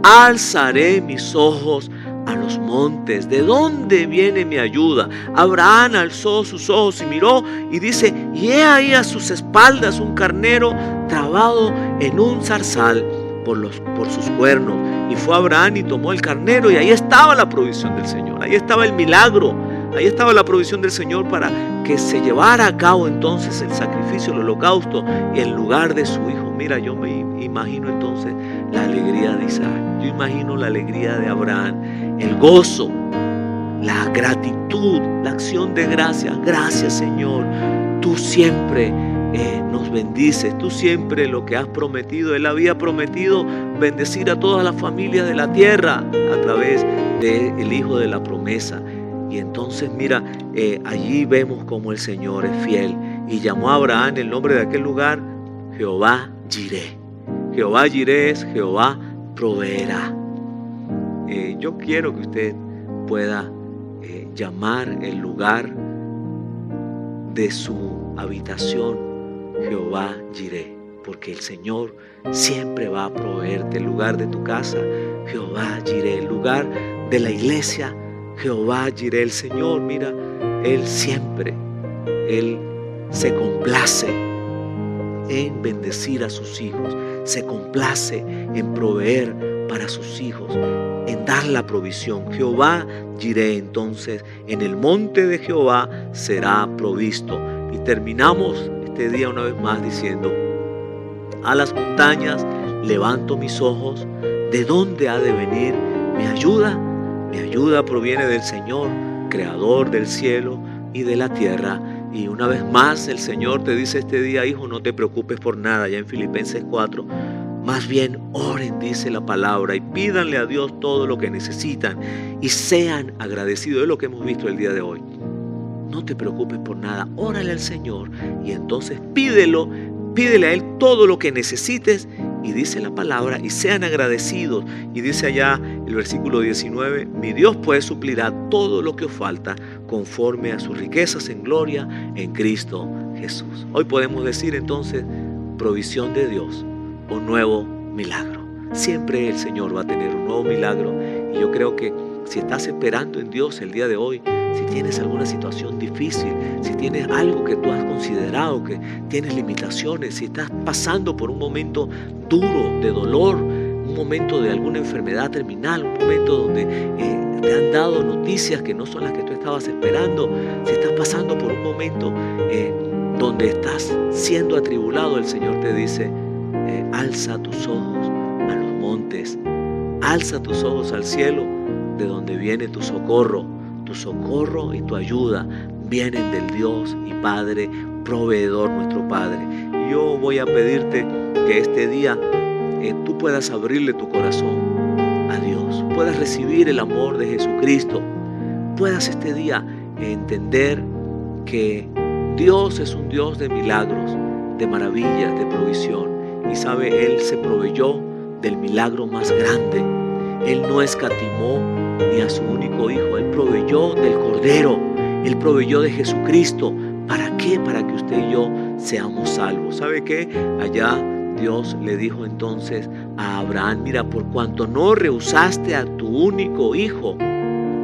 Alzaré mis ojos a los montes. ¿De dónde viene mi ayuda? Abraham alzó sus ojos y miró, y dice, y he ahí a sus espaldas un carnero trabado en un zarzal por sus cuernos. Y fue Abraham y tomó el carnero, y ahí estaba la provisión del Señor. Ahí estaba el milagro. Ahí estaba la provisión del Señor para que se llevara a cabo entonces el sacrificio, el holocausto, en lugar de su hijo. Mira, yo me imagino entonces la alegría de Isaac. Yo imagino la alegría de Abraham, el gozo, la gratitud, la acción de gracias. Gracias, Señor. Tú siempre nos bendices. Tú siempre lo que has prometido. Él había prometido bendecir a todas las familias de la tierra a través del Hijo de la promesa. Y entonces mira, allí vemos como el Señor es fiel, y llamó a Abraham el nombre de aquel lugar, Jehová Jireh. Jehová Jireh es Jehová proveerá. Yo quiero que usted pueda llamar el lugar de su habitación Jehová Jireh, porque el Señor siempre va a proveerte. El lugar de tu casa, Jehová Jireh. El lugar de la iglesia, Jehová Jireh. El Señor, mira, Él siempre, Él se complace en bendecir a sus hijos, se complace en proveer para sus hijos, en dar la provisión. Jehová Jireh, entonces, en el monte de Jehová será provisto. Y terminamos este día una vez más diciendo, a las montañas levanto mis ojos, ¿de dónde ha de venir mi ayuda? Mi ayuda proviene del Señor, creador del cielo y de la tierra. Y una vez más el Señor te dice este día, hijo, no te preocupes por nada. Ya en Filipenses 4, más bien oren, dice la palabra, y pídanle a Dios todo lo que necesitan y sean agradecidos. Es lo que hemos visto el día de hoy. No te preocupes por nada, órale al Señor y entonces pídele a Él todo lo que necesites. Y dice la palabra, y sean agradecidos. Y dice allá el versículo 19, mi Dios pues suplirá todo lo que os falta conforme a sus riquezas en gloria en Cristo Jesús. Hoy podemos decir entonces, provisión de Dios, un nuevo milagro. Siempre el Señor va a tener un nuevo milagro. Y yo creo que si estás esperando en Dios el día de hoy, si tienes alguna situación difícil, si tienes algo que tú has considerado que tienes limitaciones, si estás pasando por un momento duro de dolor, un momento de alguna enfermedad terminal, un momento donde te han dado noticias que no son las que tú estabas esperando, si estás pasando por un momento donde estás siendo atribulado, el Señor te dice, alza tus ojos a los montes, alza tus ojos al cielo, de donde viene tu socorro y tu ayuda. vienen del Dios y Padre, proveedor, nuestro Padre. Y yo voy a pedirte que este día tú puedas abrirle tu corazón a Dios, puedas recibir el amor de Jesucristo, puedas este día entender que Dios es un Dios de milagros, de maravillas, de provisión. Y sabe, Él se proveyó del milagro más grande. Él no escatimó ni a su único hijo. Él proveyó del Cordero. Él proveyó de Jesucristo. ¿Para qué? Para que usted y yo seamos salvos. ¿Sabe qué? Allá Dios le dijo entonces a Abraham: mira, por cuanto no rehusaste a tu único hijo,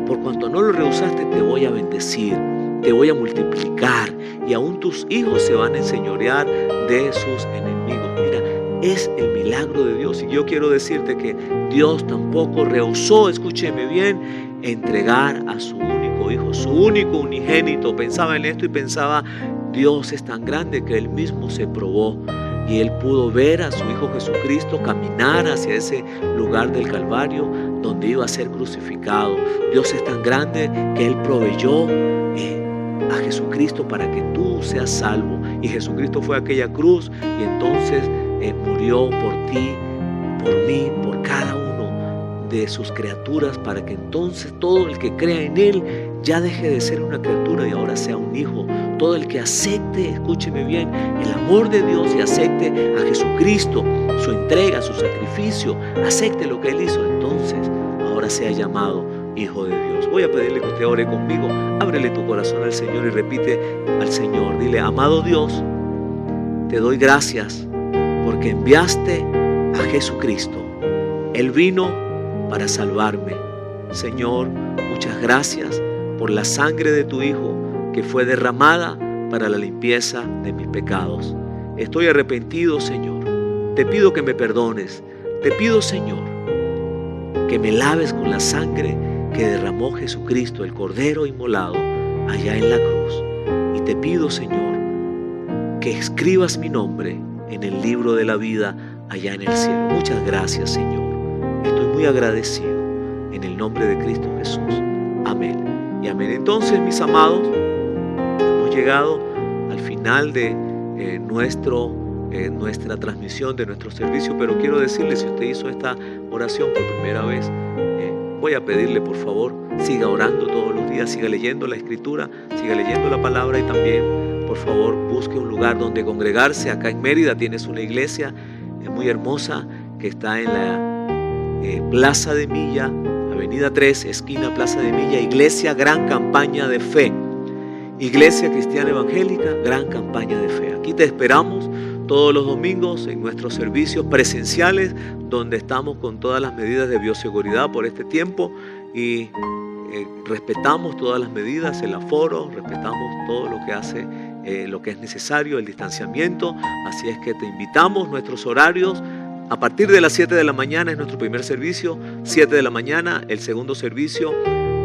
por cuanto no lo rehusaste, te voy a bendecir, te voy a multiplicar, y aún tus hijos se van a enseñorear de sus enemigos. Mira, es el milagro de Dios. Y yo quiero decirte que Dios tampoco rehusó, escúcheme bien, entregar a su único hijo, su único unigénito. Pensaba en esto y pensaba, Dios es tan grande que Él mismo se probó. Y Él pudo ver a su Hijo Jesucristo caminar hacia ese lugar del Calvario donde iba a ser crucificado. Dios es tan grande que Él proveyó a Jesucristo para que tú seas salvo. Y Jesucristo fue a aquella cruz y entonces murió por ti, por mí, por cada uno de sus criaturas, para que entonces todo el que crea en Él ya deje de ser una criatura y ahora sea un hijo. Todo el que acepte, escúcheme bien, el amor de Dios y acepte a Jesucristo, su entrega, su sacrificio, acepte lo que Él hizo, entonces ahora sea llamado hijo de Dios. Voy a pedirle que usted ore conmigo. Ábrele tu corazón al Señor y repite al Señor. Dile: amado Dios, te doy gracias porque enviaste a Jesucristo. Él vino para salvarme. Señor, muchas gracias por la sangre de tu Hijo que fue derramada para la limpieza de mis pecados. Estoy arrepentido, Señor. Te pido que me perdones. Te pido, Señor, que me laves con la sangre que derramó Jesucristo, el Cordero inmolado allá en la cruz. Y te pido, Señor, que escribas mi nombre en el libro de la vida allá en el cielo. Muchas gracias, Señor. Estoy muy agradecido en el nombre de Cristo Jesús. Amén y amén. Entonces, mis amados, hemos llegado al final de nuestra transmisión, de nuestro servicio, pero quiero decirle, si usted hizo esta oración por primera vez, voy a pedirle, por favor, siga orando todos los días, siga leyendo la Escritura, siga leyendo la palabra, y también, por favor, busque un lugar donde congregarse. Acá en Mérida tienes una iglesia muy hermosa que está en la Plaza de Milla, Avenida 3, esquina Plaza de Milla, Iglesia Gran Campaña de Fe. Iglesia Cristiana Evangélica, Gran Campaña de Fe. Aquí te esperamos todos los domingos en nuestros servicios presenciales, donde estamos con todas las medidas de bioseguridad por este tiempo y respetamos todas las medidas, el aforo, respetamos todo lo que hace, lo que es necesario, el distanciamiento. Así es que te invitamos. Nuestros horarios: a partir de las 7 de la mañana es nuestro primer servicio, 7 de la mañana el segundo servicio,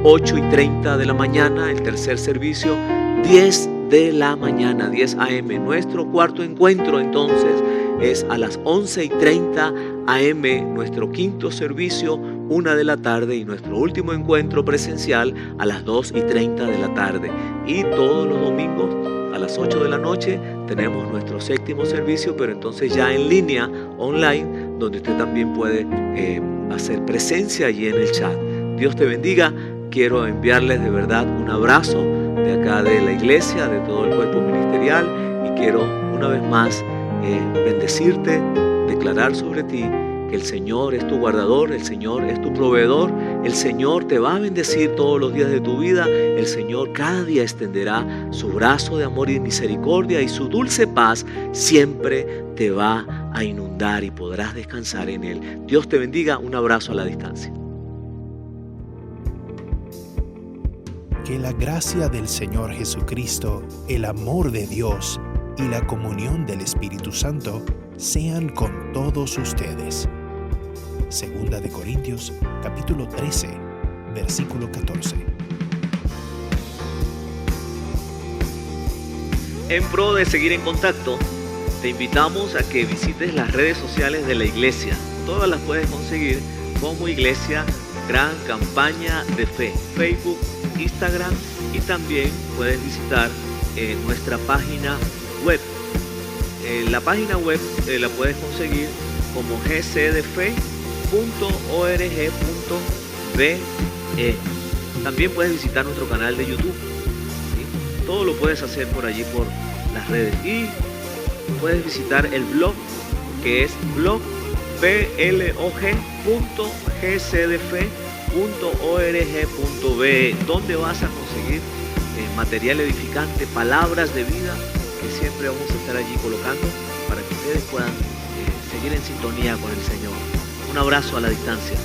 8:30 de la mañana el tercer servicio, 10 de la mañana, 10 a.m. Nuestro cuarto encuentro entonces es a las 11:30 a.m. Nuestro quinto servicio, 1 de la tarde, y nuestro último encuentro presencial a las 2:30 de la tarde. Y todos los domingos a las 8 de la noche tenemos nuestro séptimo servicio, pero entonces ya en línea, online, donde usted también puede hacer presencia allí en el chat. Dios te bendiga. Quiero enviarles de verdad un abrazo de acá de la iglesia, de todo el cuerpo ministerial, y quiero una vez más bendecirte, declarar sobre ti que el Señor es tu guardador, el Señor es tu proveedor, el Señor te va a bendecir todos los días de tu vida, el Señor cada día extenderá su brazo de amor y misericordia, y su dulce paz siempre te va a inundar y podrás descansar en Él. Dios te bendiga. Un abrazo a la distancia. Que la gracia del Señor Jesucristo, el amor de Dios y la comunión del Espíritu Santo sean con todos ustedes. Segunda de Corintios, capítulo 13, versículo 14. En pro de seguir en contacto, te invitamos a que visites las redes sociales de la iglesia. Todas las puedes conseguir como Iglesia Gran Campaña de Fe, Facebook, Instagram y y también puedes visitar nuestra página web. La página web la puedes conseguir como gcdfe.org.be. También puedes visitar nuestro canal de YouTube, ¿sí? Todo lo puedes hacer por allí, por las redes, y puedes visitar el blog, que es blog.blog.gcdfe.org.be, donde vas a conseguir material edificante, palabras de vida que siempre vamos a estar allí colocando para que ustedes puedan seguir en sintonía con el Señor. Un abrazo a la distancia.